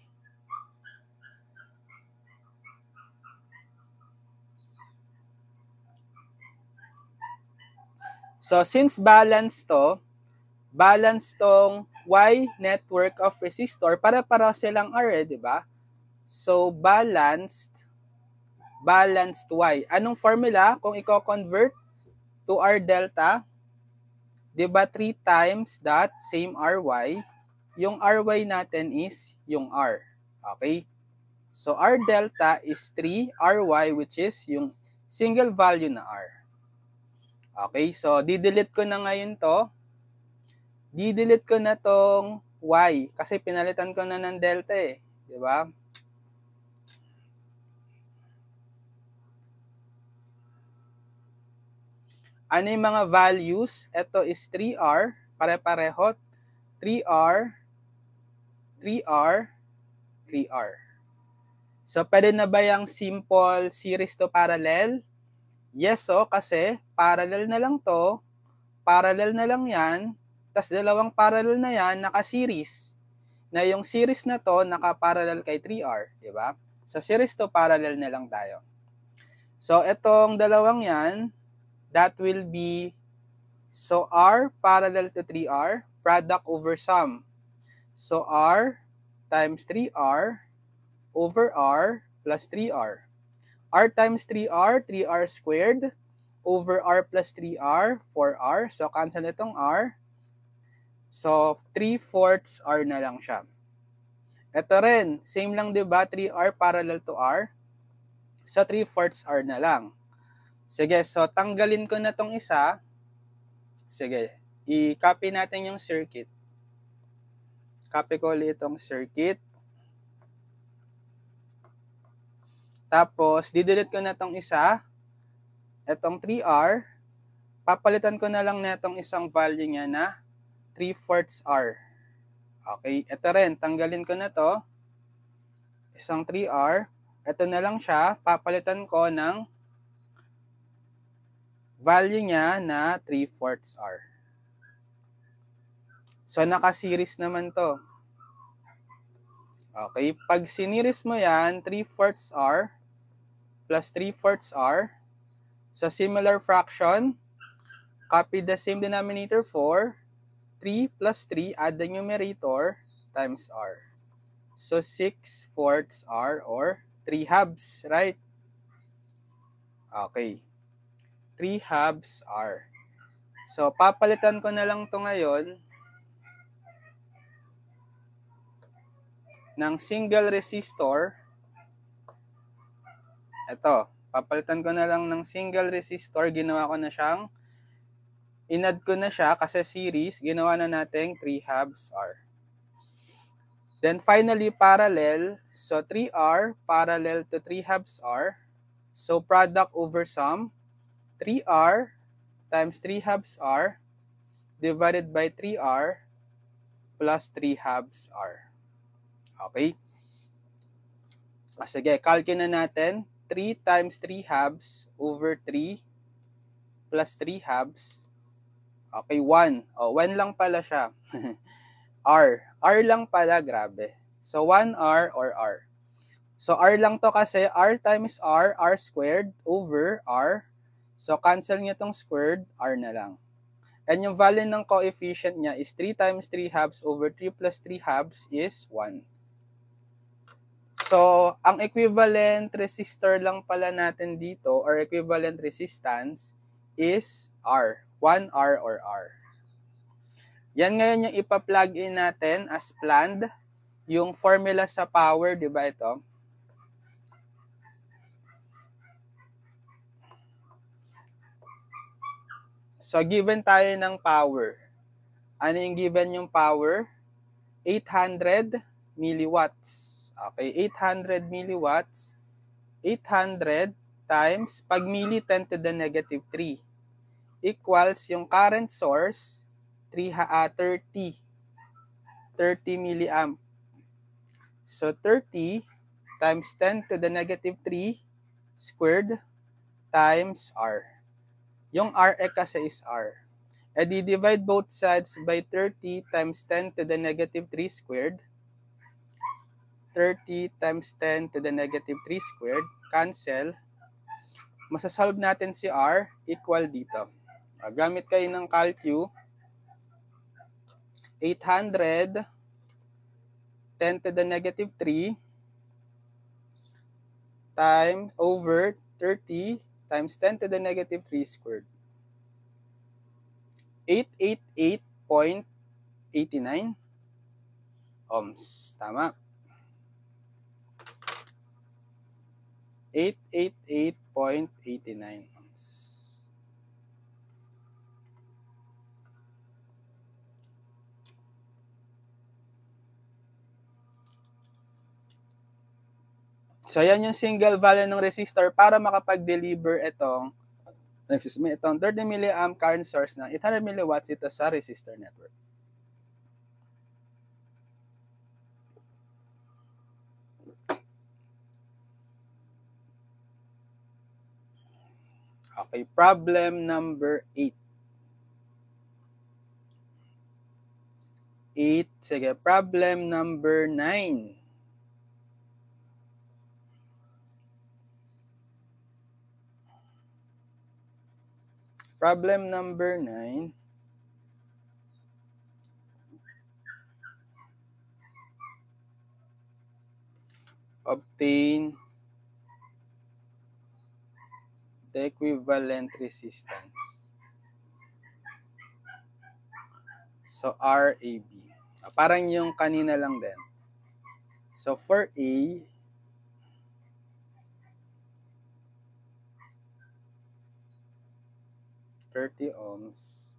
So, since balance tong Y network of resistor, para silang R, di ba? So, balanced Y. Anong formula kung i-convert to R delta? Di ba 3 times that same RY? Yung RY natin is yung R. Okay? So, R delta is 3 RY, which is yung single value na R. Okay? So, didelete ko na ngayon to. Didelete ko na tong Y kasi pinalitan ko na ng delta eh. Di ba? Ano yung mga values? Ito is 3R, pare-pareho. 3R, 3R, 3R. So, pwede na ba yung simple series to parallel? Yes, kasi parallel na lang to. Parallel na lang yan. Tas dalawang parallel na yan, naka-series. Na yung series na to, naka-parallel kay 3R. Diba? So, series to parallel na lang tayo. So, itong dalawang yan, that will be, so R parallel to 3R, product over sum. So, R times 3R over R plus 3R. R times 3R, 3R squared, over R plus 3R, 4R. So, cancel itong R. So, 3/4 R na lang siya. Ito rin, same lang diba? 3R parallel to R. So, 3/4 R na lang. Sige, so tanggalin ko na tong isa. Sige, i-copy natin yung circuit. Copy ko ulit itong circuit. Tapos, didelete ko na itong isa. Itong 3R. Papalitan ko na lang na itong isang value niya na 3/4 R. Okay, ito rin. Tanggalin ko na to. Isang 3R. Ito na lang siya. Papalitan ko ng value niya na 3/4 R. So, naka-series naman to. Okay, pag siniris mo yan, 3/4 R plus 3/4 R. Sa similar fraction, copy the same denominator for 3 plus 3, add the numerator, times R. So, 6/4 R or 3 halves, right? Okay. 3 halves R. So, papalitan ko na lang to ngayon ng single resistor. Ito, papalitan ko na lang ng single resistor. Ginawa ko na siyang, inad ko na siya kasi series. Ginawa na natin 3 halves R. Then finally, parallel. So, 3R parallel to 3 halves R. So, product over sum. 3R times 3 halves R divided by 3R plus 3 halves R. Okay? Sige, calculate na natin. 3 times 3 halves over 3 plus 3 halves. Okay, 1. 1 lang pala siya. R. R lang pala, grabe. So, 1R or R. So, R lang to kasi R times R squared over R. So, cancel nyo itong squared, R na lang. And yung value ng coefficient niya is 3 times 3 halves over 3 plus 3 halves is 1. So, ang equivalent resistor lang pala natin dito or equivalent resistance is R. 1R or R. Yan ngayon yung ipa-plug in natin as planned. Yung formula sa power, di ba ito? So, given tayo ng power. Ano yung given yung power? 800 milliwatts. Okay, 800 milliwatts. 800 times, pag milli 10 to the negative 3, equals yung current source, 30 milliamp. So, 30 times 10 to the negative 3 squared times R. Yung Rx kasi is R. E divide both sides by 30 times 10 to the negative 3 squared. 30 times 10 to the negative 3 squared. Cancel. Masasolve natin si R equal dito. Gamit kayo ng calcu. 800 10 to the negative 3 time over 30 times 10 to the negative 3 squared. 888.89 ohms. Tama. 888.89 ohms. So, yan yung single value ng resistor para makapag-deliver itong 30 milliamp current source ng 800 milliwatts ito sa resistor network. Okay, problem number 8. 8, sige, problem number 9. Problem number 9. Obtain the equivalent resistance. So, RAB. Parang yung kanina lang din. So, for A, $30 ohms.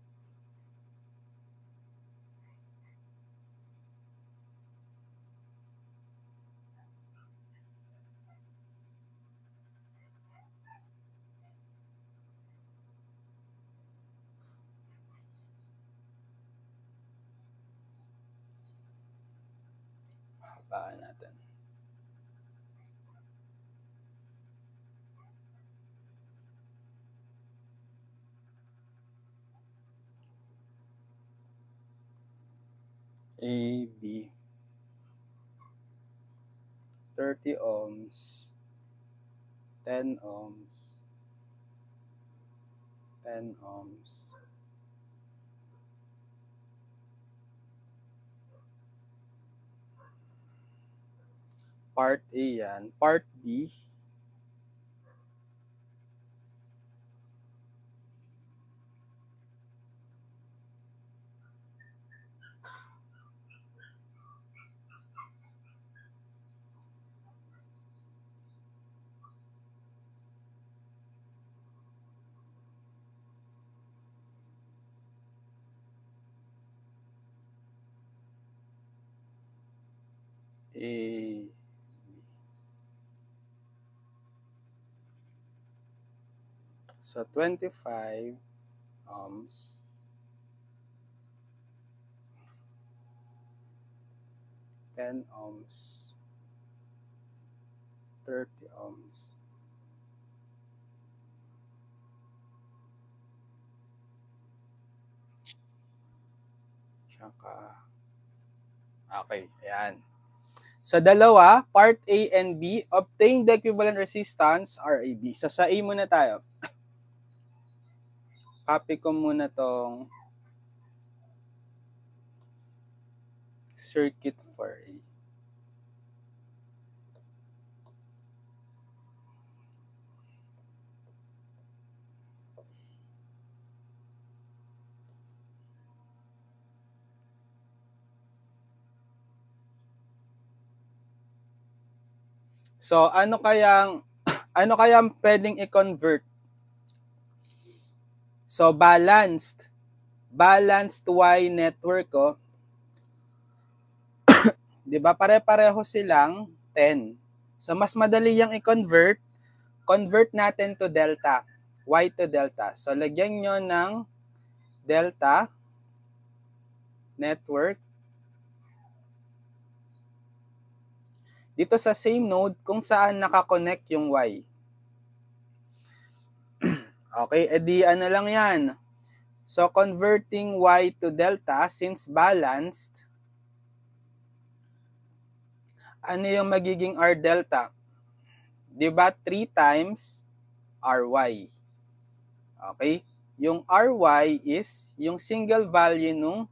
Baan natin. AB 30 ohms, 10 ohms, 10 ohms. Part A yan. Part B, A. So 25 ohms, 10 ohms, 30 ohms. Tsaka, okay, ayan. Sa dalawa, part A and B, obtain the equivalent resistance, RAB. So sa A muna tayo. Copy ko muna tong circuit for A. So ano kayang pwedeng i-convert? So balanced Y network ko, 'di ba? Pare-pareho silang 10. So mas madali yang i-convert. Convert natin to delta, Y to delta. So lagyan nyo ng delta network dito sa same node kung saan nakakonect yung Y. Okay, edi ano lang yan. So converting Y to delta, since balanced, ano yung magiging R delta? Diba 3 times RY. Okay? Yung RY is yung single value nung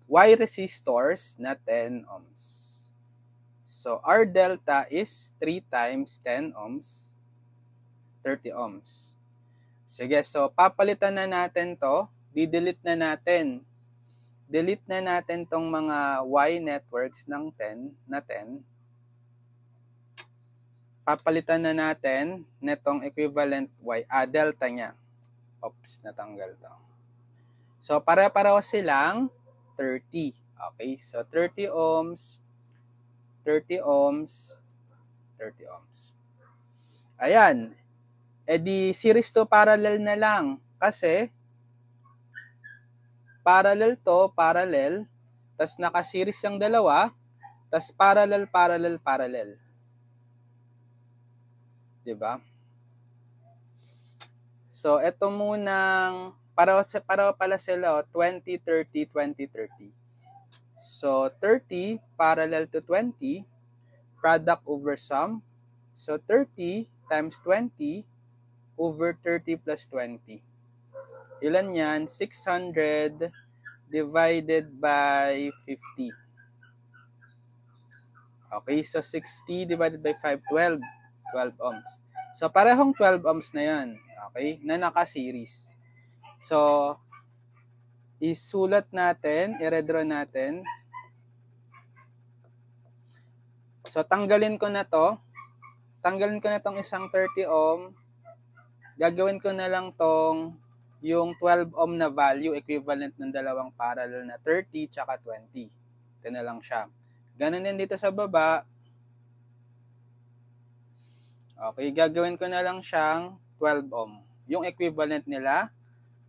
Y resistors na 10 ohms. So, R delta is 3 times 10 ohms, 30 ohms. Sige, so papalitan na natin to. Di-delete na natin. Delete na natin tong mga Y networks ng 10 na 10. Papalitan na natin netong equivalent Y, delta niya. Oops, natanggal to. So, pare-pareho silang 30. Okay, so 30 ohms, 30 ohms, 30 ohms. Ayan. E di series to parallel na lang. Kasi, parallel to, parallel, tas naka-series yung dalawa, tas parallel, parallel, parallel. Diba? So, ito munang, pareho pala sila, 20, 30, 20, 30. So, 30 parallel to 20, product over sum. So, 30 times 20 over 30 plus 20. Ilan yan? 600 divided by 50. Okay, so 60 divided by 5, 12. 12 ohms. So, parehong 12 ohms na yan. Okay, na naka-series. So, isulat natin, i-redraw natin. So, tanggalin ko na to. Tanggalin ko na tong isang 30 ohm. Gagawin ko na lang tong yung 12 ohm na value, equivalent ng dalawang parallel na 30 tsaka 20. Ito na lang siya. Ganun din dito sa baba. Okay, gagawin ko na lang siyang 12 ohm. Yung equivalent nila,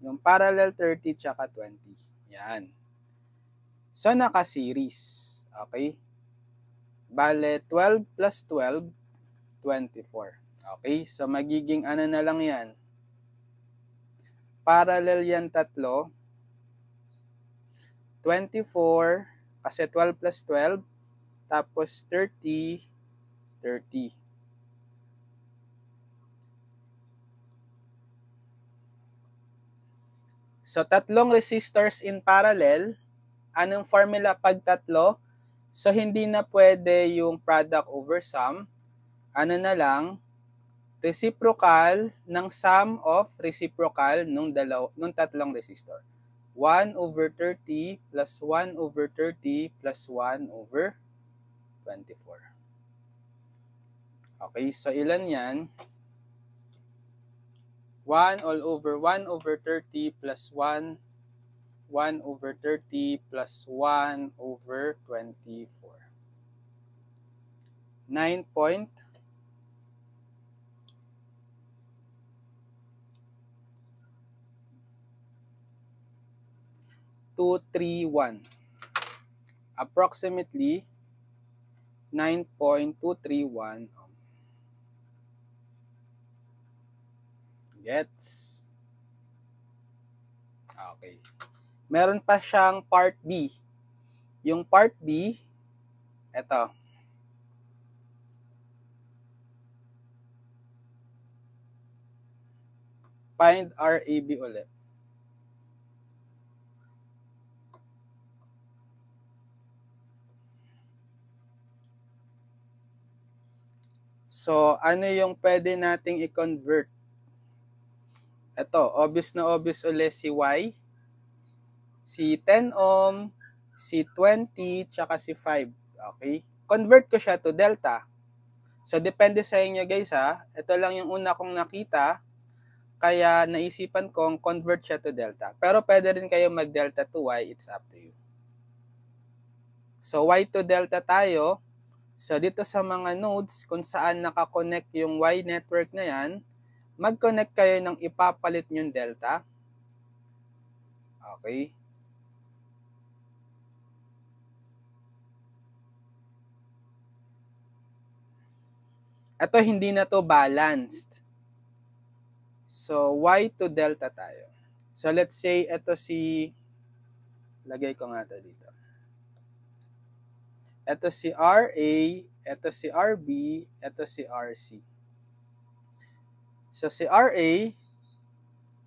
yung parallel 30 tsaka 20. Yan. So, naka-series. Okay? Bale, 12 plus 12, 24. Okay? So, magiging ano na lang yan. Parallel yan tatlo. 24, kasi 12 plus 12, tapos 30, 30. So, tatlong resistors in parallel. Anong formula pag tatlo? So, hindi na pwede yung product over sum. Ano na lang, reciprocal ng sum of reciprocal nung tatlong resistor. 1 over 30 plus 1 over 30 plus 1 over 24. Okay, so ilan yan? 1 all over 1 over 30 plus 1, 1 over 30 plus 1 over 24. 9.231. Approximately 9.231 ohm. Gets? Okay. Meron pa siyang part B. Yung part B, eto. Find RAB ulit. So, ano yung pwede nating i-convert? Ito, obvious na obvious ulit si Y, si 10 ohm, si 20, tsaka si 5. Okay? Convert ko siya to delta. So, depende sa inyo guys ha. Ito lang yung una kong nakita. Kaya naisipan kong convert siya to delta. Pero pwede rin kayo mag-delta to Y. It's up to you. So, Y to delta tayo. So, dito sa mga nodes, kung saan nakakonect yung Y network na yan, mag-connect kayo ng ipapalit yung delta. Okay. Ito, hindi na to balanced. So, Y to delta tayo. So, let's say, ito lagay ko nga ito dito. Ito si RA, ito si RB, ito si RC. So, si RA,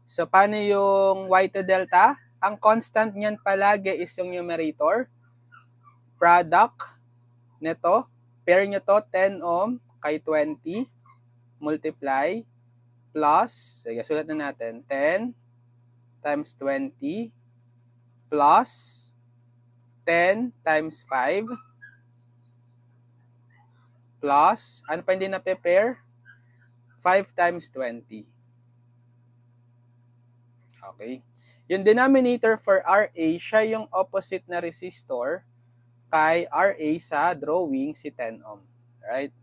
so, paano yung Y to delta? Ang constant niyan palagi is yung numerator. Product nito, pair nyo to, 10 ohm kay 20, multiply, plus, sige, sulat na natin, 10 times 20, plus 10 times 5, plus, ano pa hindi na-pair? 5 times 20. Okay. Yung denominator for RA, siya yung opposite na resistor kay RA sa drawing, si 10 ohm. Right?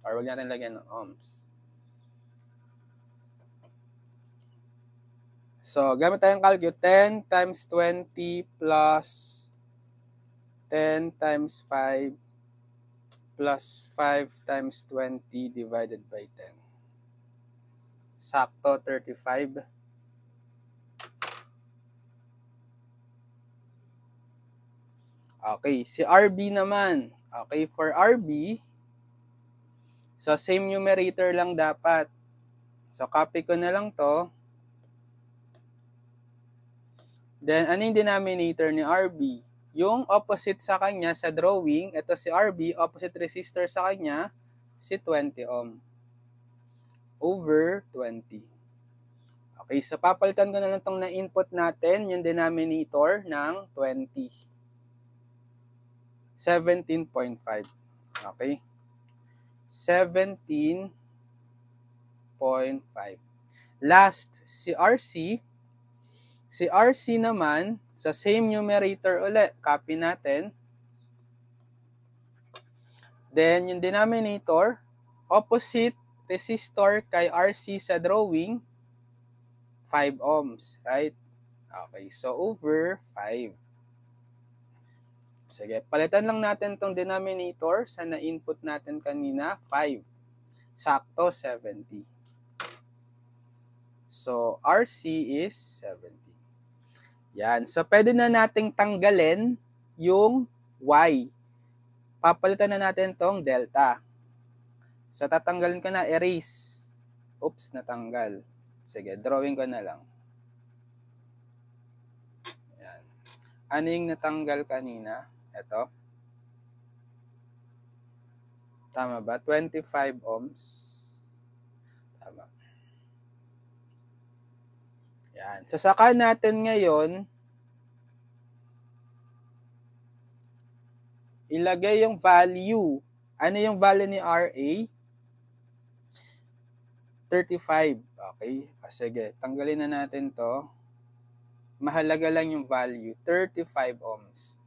Or wag natin lagyan ng ohms. So, gamit tayong calculate, 10 times 20 plus 10 times 5 plus 5 times 20 divided by 10. Sakto, 35. Okay, si RB naman. Okay, for RB, so same numerator lang dapat. So, copy ko na lang to. Then, ano yung denominator ni RB? Yung opposite sa kanya sa drawing, ito si RB, opposite resistor sa kanya, si 20 ohm. Over 20. Okay, so papalitan ko na lang itong na-input natin, yung denominator ng 20. 17.5. Okay? 17.5. Last, si RC. Si RC naman, sa same numerator ulit, copy natin. Then, yung denominator, opposite resistor kay RC sa drawing, 5 ohms, right? Okay, so over 5. Sige, palitan lang natin tong denominator sa na-input natin kanina, 5. Sakto, 70. So, RC is 70. Yan. So, pwede na nating tanggalin yung Y. Papalitan na natin tong delta. So, tatanggalin ko na, erase. Oops, natanggal. Sige, drawing ko na lang. Yan. Ano yung natanggal kanina? Ito. Tama ba? 25 ohms. Tama. Yan. So, saka natin ngayon ilagay yung value. Ano yung value ni RA? 35. Okay. Sige, tanggalin na natin to. Mahalaga lang yung value. 35 ohms.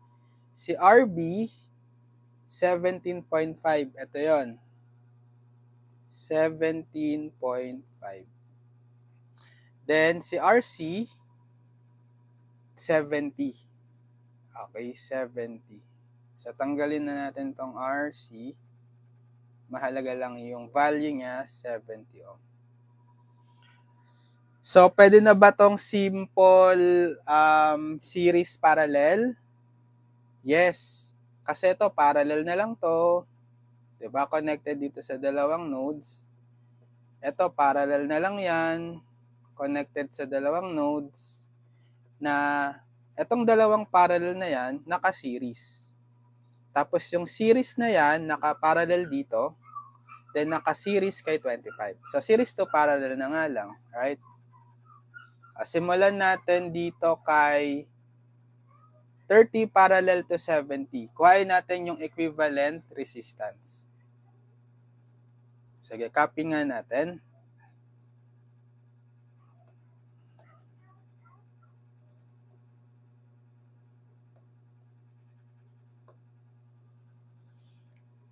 Si RB, 17.5. Ito yon. 17.5. Then, si RC, 70. Okay, 70. So, tanggalin na natin tong RC. Mahalaga lang yung value niya, 70 ohm. So, pwede na ba tong simple series parallel? Yes. Kasi ito, parallel na lang to. Diba? Connected dito sa dalawang nodes. Ito, parallel na lang yan. Connected sa dalawang nodes. Na, itong dalawang parallel na yan, naka-series. Tapos yung series na yan, naka-parallel dito. Then, naka-series kay 25. So, series to parallel na nga lang. Right? Simulan natin dito kay 30 parallel to 70. Kuhain natin yung equivalent resistance. Sige, copy nga natin.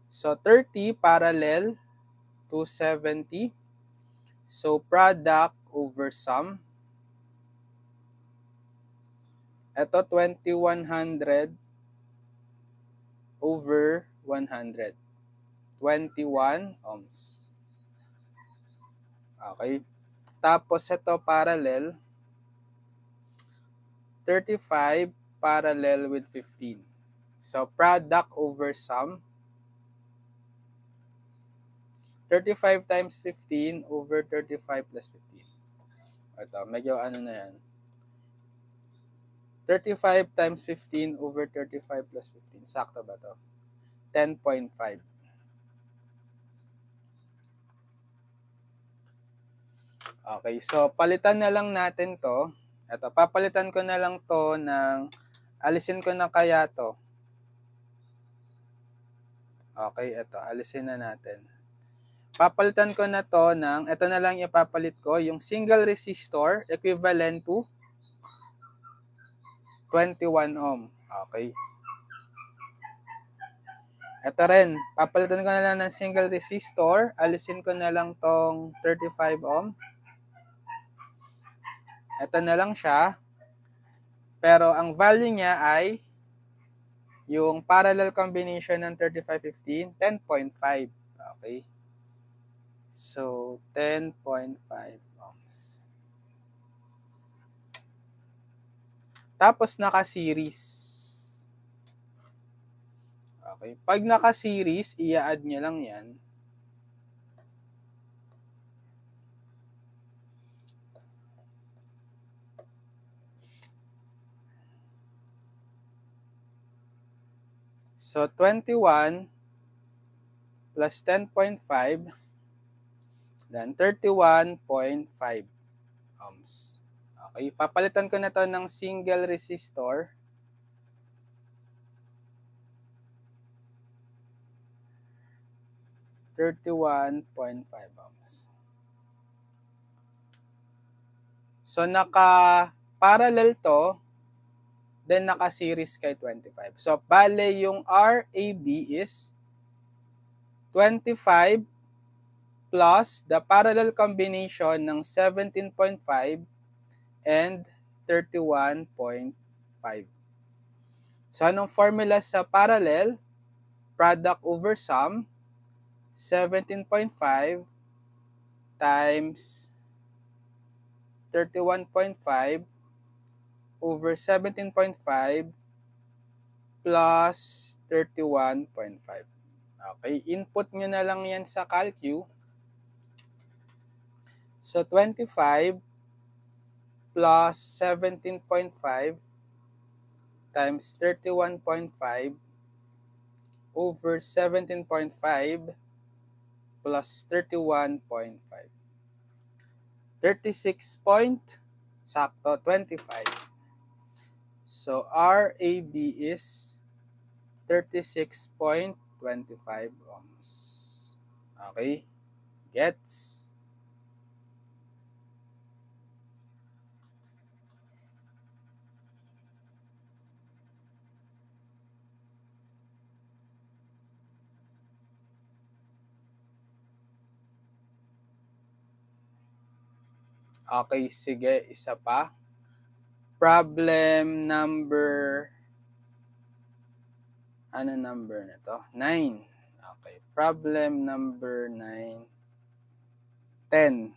So, 30 parallel to 70. So, product over sum. Ito, 2100 over 100. 21 ohms. Okay. Tapos, ito parallel. 35 parallel with 15. So, product over sum. 35 times 15 over 35 plus 15. Ito, medyo ano na yan. 35 times 15 over 35 plus 15. Sakto ba to? 10.5. Okay, so palitan na lang natin to. Ito, papalitan ko na lang to ng, alisin ko na kaya to. Okay, ito, alisin na natin. Papalitan ko na to ng, ito na lang ipapalit ko, yung single resistor equivalent to 21 ohm. Okay. Ito rin, papalitan ko na lang ng single resistor, alisin ko na lang tong 35 ohm. Ito na lang siya. Pero ang value niya ay yung parallel combination ng 3515, 10.5. Okay. So, 10.5 ohms. Tapos, naka-series. Okay. Pag naka-series, i-add nyo lang yan. So, 21 plus 10.5, then 31.5 ohms. Okay, papalitan ko na to ng single resistor. (31.5 ohms). So, naka-parallel to, then naka-series kay 25. So, bale yung RAB is 25 plus the parallel combination ng 17.5 and 31.5. So, anong formula sa parallel? Product over sum, 17.5 times 31.5 over 17.5 plus 31.5. Okay, input nyo na lang yan sa Calcu. So, 25 plus 17.5 times 31.5 over 17.5 plus 31.5. 36 point, sakto, 25. So, RAB is 36.25 ohms. Okay? Gets? Okay, sige, isa pa. Problem number, ano number na to? 9. Okay, problem number 9. 10.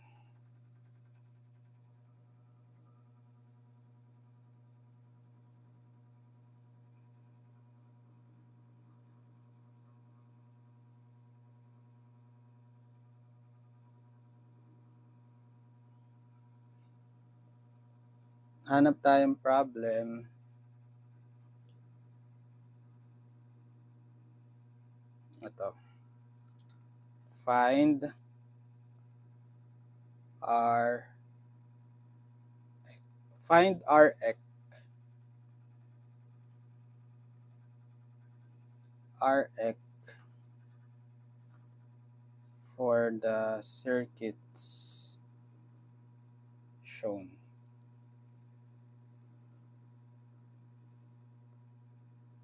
Hanap tayong problem. Ito. Find Rx for the circuits shown.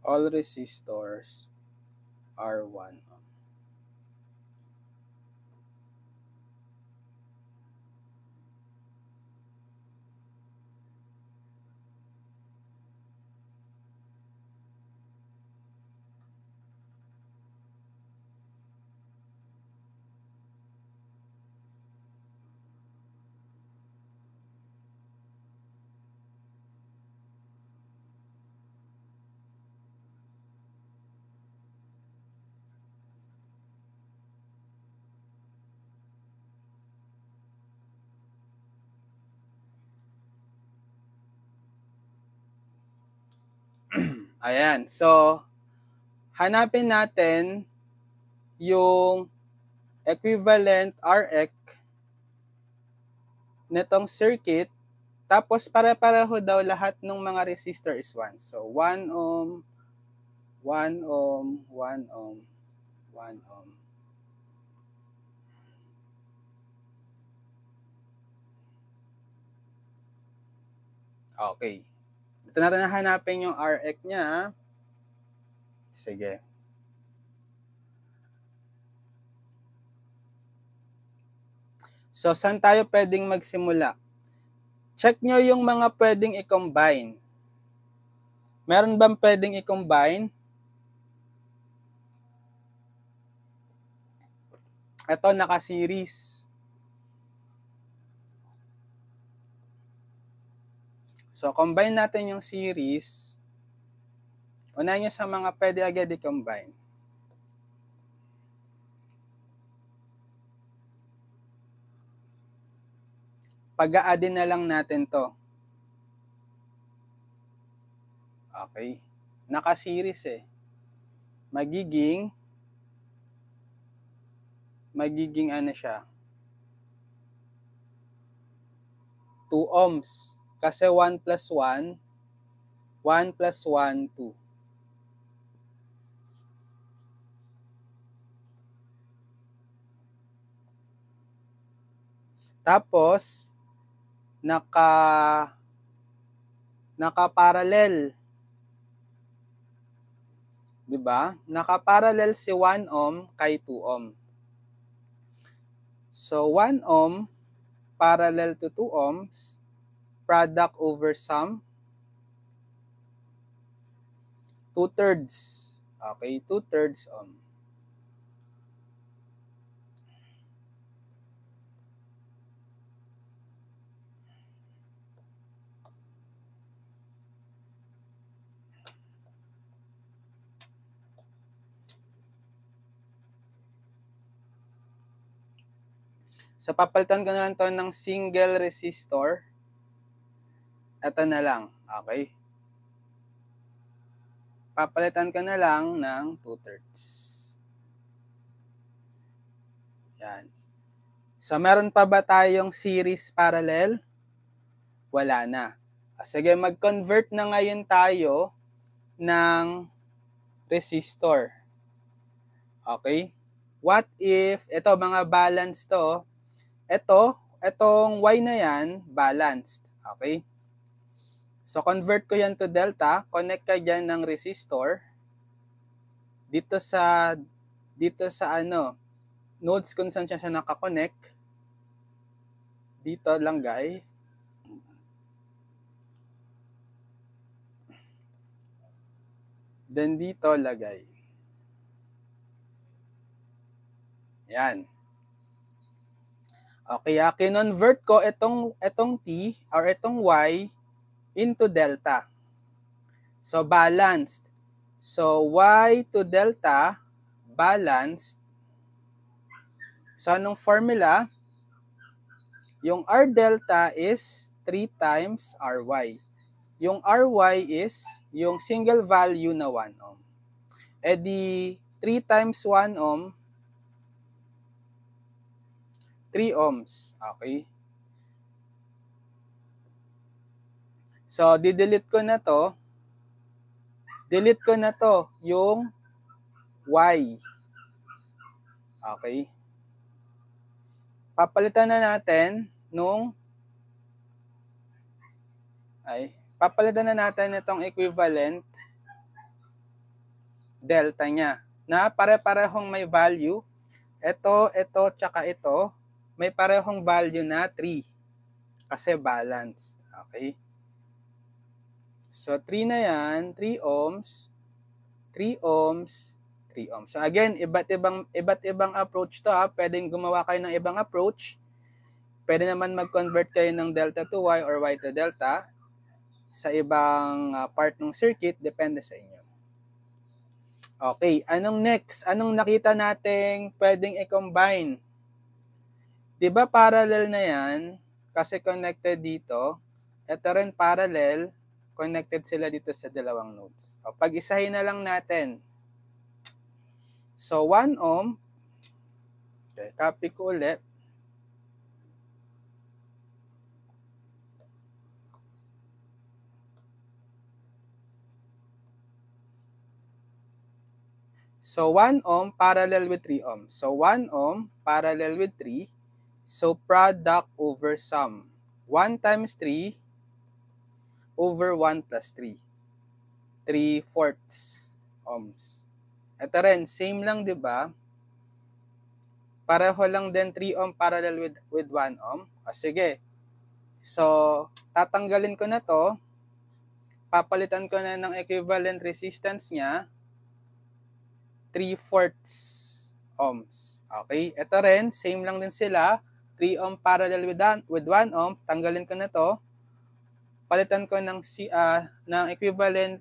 All resistors are 1 ohm. Ayan. So, hanapin natin yung equivalent Rx nitong circuit. Tapos, pare-pareho daw lahat ng mga resistor is 1. So, 1 ohm, 1 ohm, 1 ohm, 1 ohm. Okay. Ito natin hanapin yung Rx niya. Sige. So, saan tayo pwedeng magsimula? Check nyo yung mga pwedeng i-combine. Meron bang pwedeng i-combine? Ito, naka-series. So, combine natin yung series. Unahin nyo sa mga pwede agad i-combine. Pag-a-addin na lang natin to. Okay. Naka-series eh. Magiging ano siya? 2 ohms. Kasi 1 plus 1, 1 plus 1, 2. Tapos, naka-parallel. Diba? Naka-parallel si 1 ohm kay 2 ohm. So, 1 ohm parallel to 2 ohms. product over sum, 2/3. Okay, 2/3 ohm. So, papalitan ko na lang to ng single resistor. Ito na lang. Okay. Papalitan ko na lang ng 2/3. Yan. So, meron pa ba tayong series parallel? Wala na. Sige, mag-convert na ngayon tayo ng resistor. Okay? What if, ito mga balance to, itong Y na yan, balanced. Okay? So, convert ko yan to delta, connect ka dyan ng resistor, dito sa nodes kung saan siya nakakonect, dito langgay, then dito lagay. Yan. Okay, kinonvert ko itong T or itong Y into delta. So, balanced. So, Y to delta, balanced. So, anong formula? Yung R delta is 3 times RY. Yung RY is yung single value na 1 ohm. E di 3 times 1 ohm, 3 ohms. Okay? So, didelete ko na to. Delete ko na to, yung Y. Okay? Papalitan na natin papalitan na natin itong equivalent delta niya na pare-parehong may value. Ito, tsaka ito, may parehong value na 3 kasi balanced. Okay? So, 3 na yan, 3 ohms, 3 ohms, 3 ohms. So, again, iba't ibang approach to. Pwedeng gumawa kayo ng ibang approach. Pwede naman mag-convert kayo ng delta to Y or Y to delta sa ibang part ng circuit, depende sa inyo. Okay, anong next? Anong nakita nating pwedeng i-combine? Diba parallel na yan? Kasi connected dito. Ito rin parallel, connected sila dito sa dalawang nodes. O, pag-isahin na lang natin. So, 1 ohm. Okay, copy ko ulit. So, 1 ohm parallel with 3 ohm. So, 1 ohm parallel with 3. So, product over sum. 1 times 3 over 1 plus 3. 3/4 ohms. Ito rin, same lang, di ba? Pareho lang din 3 ohm parallel with 1 ohm. O, sige. So, tatanggalin ko na to. Papalitan ko na ng equivalent resistance niya. 3/4 ohms. Okay? Ito rin, same lang din sila. 3 ohm parallel with 1 ohm. Tanggalin ko na to. Palitan ko ng equivalent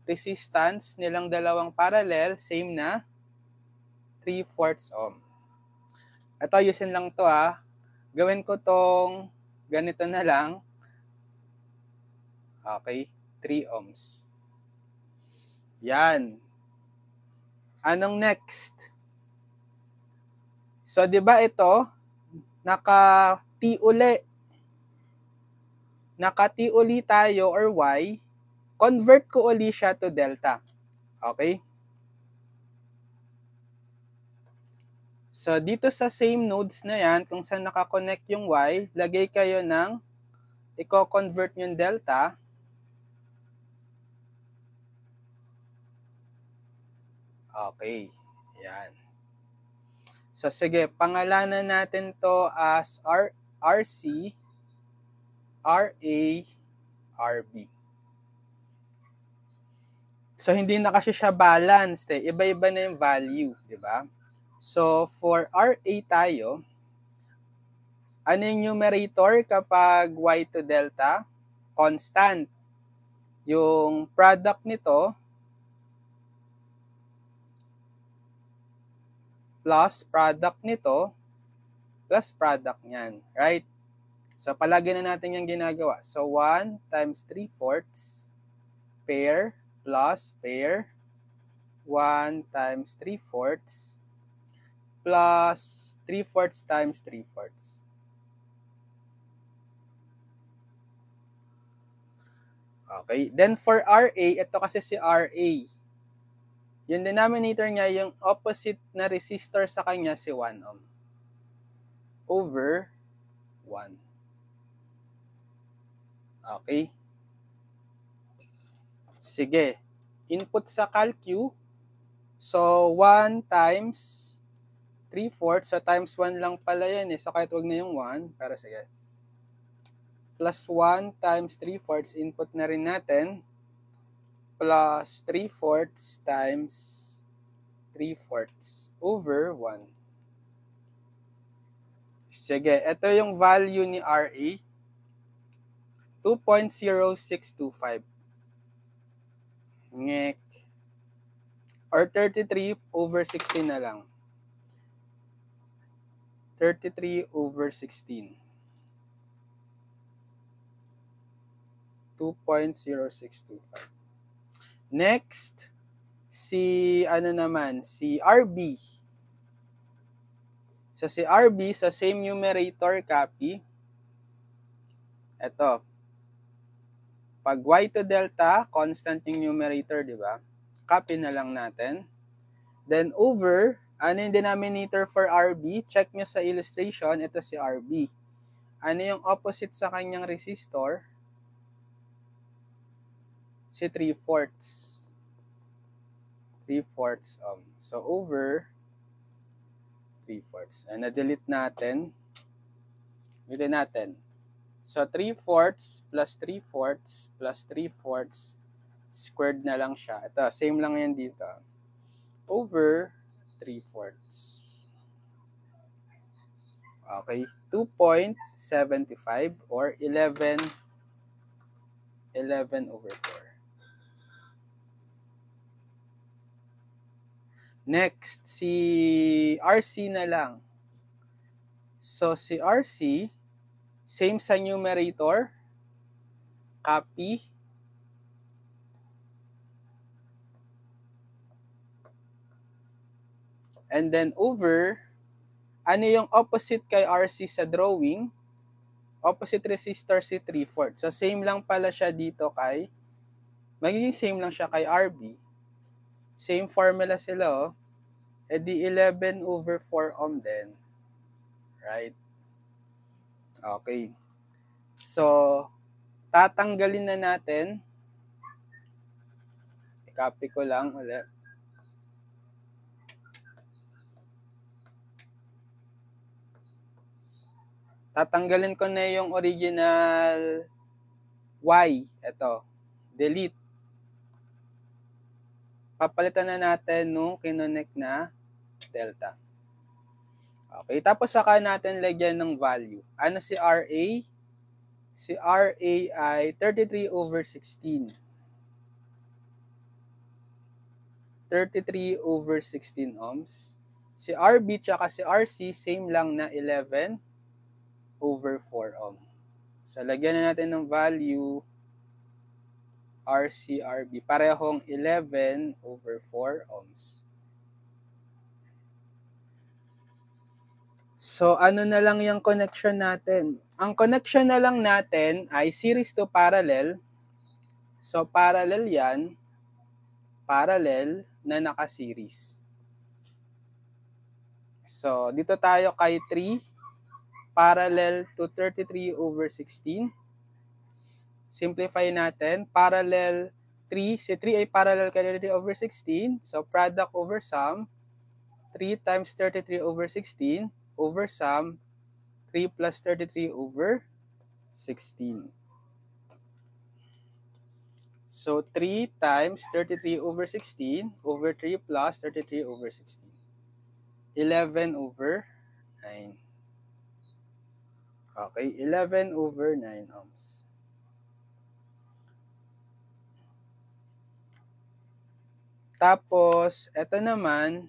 resistance nilang dalawang parallel. Same na. 3/4 ohm. Ito, yusin lang to Gawin ko tong ganito na lang. Okay? 3 ohms. Yan. Anong next? So, di ba ito, naka-T uli. Naka-T uli tayo or Y, convert ko uli siya to delta. Okay? So, dito sa same nodes na yan, kung saan nakakonect yung Y, lagay kayo ng, i-convert yung delta. Okay. Yan. So, sige, pangalanan natin to as RC. RA, RB. So, hindi na kasi siya balanced eh. Iba-iba na yung value, di ba? So, for RA tayo, ano yung numerator kapag Y to delta? Constant. Yung product nito plus product nito plus product niyan. Right? So, palagi na natin yung ginagawa. So, 1 times 3/4 pair plus pair. 1 times 3/4 plus 3/4 times 3/4. Okay. Then for RA, ito kasi si RA. Yung denominator niya, yung opposite na resistor sa kanya, si 1 ohm. Over 1. Okay. Sige. Input sa calcu. So, 1 times 3/4. So, times 1 lang pala yan eh. So, kahit wag na yung 1. Pero sige. Plus 1 times 3/4. Input na rin natin. Plus 3/4 times 3/4 over 1. Sige, ito yung value ni RA. 2.0625. Ngek. Or 33 over 16 na lang. 33 over 16. 2.0625. Next, si RB. So si RB sa same numerator copy. Ito. Pag Y to delta, constant yung numerator, di ba? Copy na lang natin. Then over, ano yung denominator for RB? Check nyo sa illustration, ito si RB. Ano yung opposite sa kanyang resistor? Si 3/4. 3/4 ohm. So over 3/4. And na-delete natin. Delete natin. So 3/4 plus 3/4 plus 3/4 squared na lang siya. Ito, same lang yan dito. Over 3/4. Okay, 2.75 or 11 over 4. Next, si RC na lang. So, si RC, same sa numerator, copy. And then over, ano yung opposite kay RC sa drawing? Opposite resistor si 3/4. So, same lang pala siya dito magiging same lang siya kay RB. Same formula sila, oh. E di 11 over 4 ohm din. Right? Okay. So, tatanggalin na natin. I-copy ko lang ulit. Tatanggalin ko na yung original Y. Ito. Delete. Papalitan na natin nung kinonect na delta. Okay. Tapos saka natin lagyan ng value. Ano si RA? Si RA ay 33 over 16. 33 over 16 ohms. Si RB tsaka si RC, same lang na 11 over 4 ohm. So, lagyan na natin ng value RC, RB. Parehong 11 over 4 ohms. So, ano na lang yung connection natin? Ang connection na lang natin ay series to parallel. So, parallel yan. Parallel na naka-series. So, dito tayo kay 3. Parallel to 33 over 16. Simplify natin. Parallel 3. Si 3 ay parallel kay 33 over 16. So, product over sum. 3 times 33 over 16 over sum. 3 plus 33 over 16. So 3 times 33 over 16 over 3 plus 33 over 16. 11 over 9. Okay, 11 over 9 ohms. Tapos, ito naman,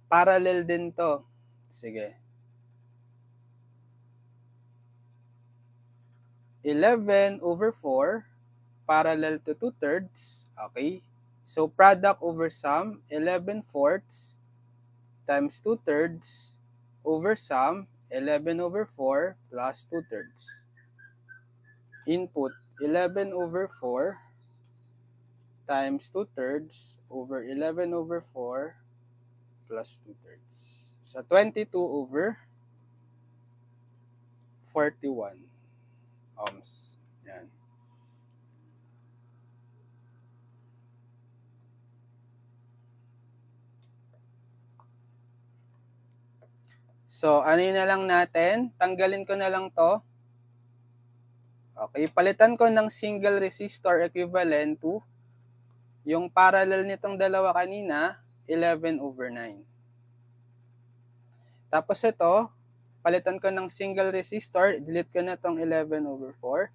parallel din to. Sige. 11 over 4, parallel to 2/3. Okay. So, product over sum, 11 fourths times 2/3 over sum, 11 over 4 plus 2/3. Input, 11 over 4 times 2/3 over 11 over 4 plus 2/3. So, 22 over 41 ohms. Yan. So, ano yun na lang natin? Tanggalin ko na lang to. Okay, palitan ko ng single resistor equivalent to yung parallel nitong dalawa kanina, 11 over 9. Tapos ito, palitan ko ng single resistor, delete ko na tong 11 over 4.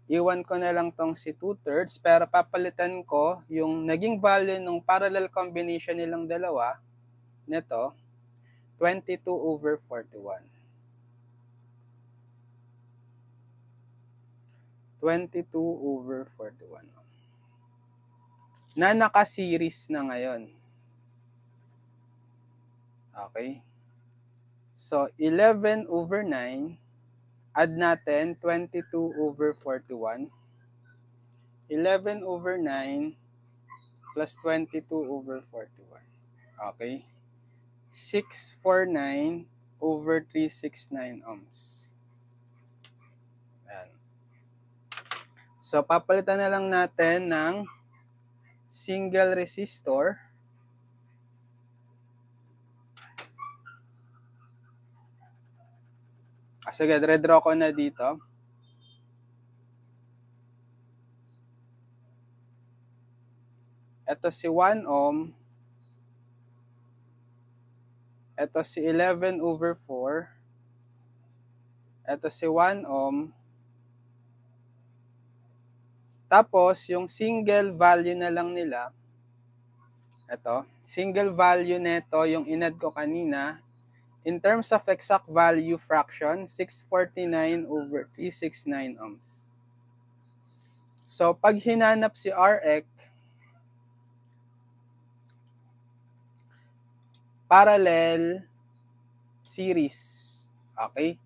Iwan ko na lang tong si 2/3, pero papalitan ko yung naging value ng parallel combination nilang dalawa, nito, 22 over 41. 22 over 41. Na naka-series na ngayon. Okay. So, 11 over 9, add natin 22 over 41. 11 over 9 plus 22 over 41. Okay. 649 over 369 ohms. Ayan. So, papalitan na lang natin ng single resistor. Sige, redraw ko na dito. Ito si 1 ohm. Ito si 11 over 4. Ito si 1 ohm. Tapos, yung single value na lang nila, ito, single value neto, yung inad ko kanina, in terms of exact value fraction, 649 over 369 ohms. So, pag hinanap si Rx, parallel series. Okay?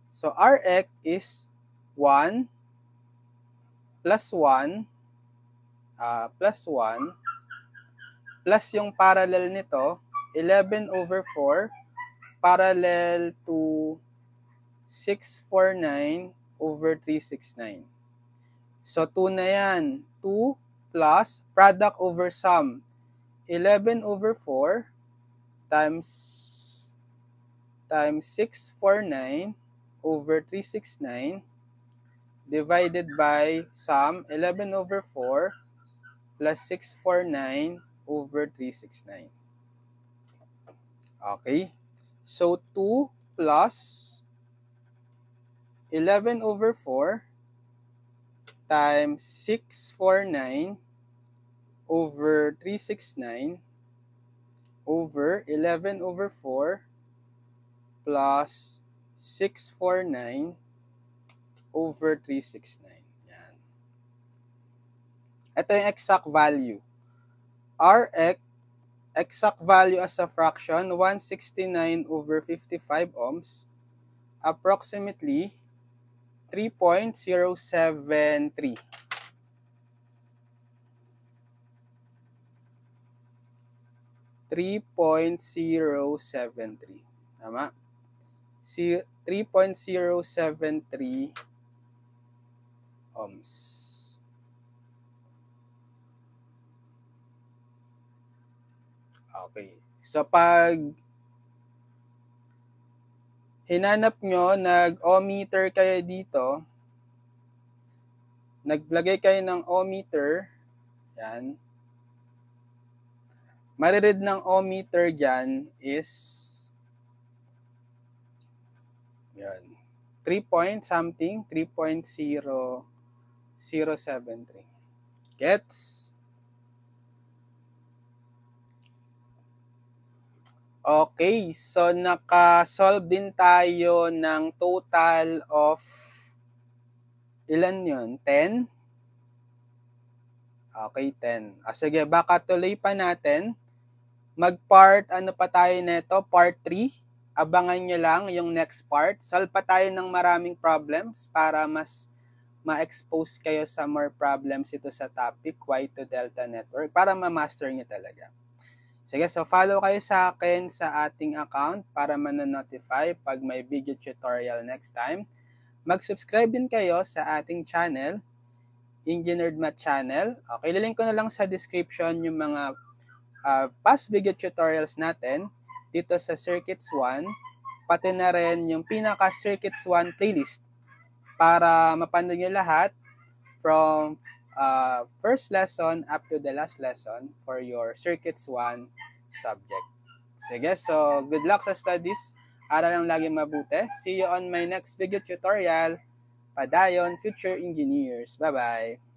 So, Rx is 1 plus 1 plus yung parallel nito, 11 over 4 parallel to 649 over 369. So, 2 na yan. 2 plus product over sum. 11 over 4 times 649 over 369 divided by sum 11 over 4 plus 649 over 369. Okay. So, 2 plus 11 over 4 times 649 over 369 over 11 over 4 plus 649 over 369. Yan. Ito yung exact value. Rx, exact value as a fraction, 169 over 55 ohms, approximately 3.073. Tama? 3.073 ohms. Okay. So, pag hinanap nyo, nag-ohmmeter kayo dito, naglagay kayo ng ohmmeter, yan, mariread ng ohmmeter dyan is, yan, 3 point something, 3.0073. Gets? Okay, so naka-solve din tayo ng total of ilan yun? 10? Okay, 10. Sige, baka tuloy pa natin. Mag-part, ano pa tayo neto? Part 3. Abangan nyo lang yung next part. Solve pa tayo ng maraming problems para mas ma-expose kayo sa more problems ito sa topic, Y to Delta Network, para ma-master nyo talaga. Sige, so follow kayo sa akin sa ating account para ma-notify pag may video tutorial next time. Mag-subscribe din kayo sa ating channel, Engineered Math Channel. Okay, lilink ko na lang sa description yung mga past video tutorials natin dito sa Circuits 1, pati na rin yung pinaka Circuits 1 playlist para mapanood nyo lahat from first lesson up to the last lesson for your Circuits 1 subject. Sige, so good luck sa studies. Aral lang lagi mabuti. See you on my next video tutorial. Padayon, future engineers. Bye-bye.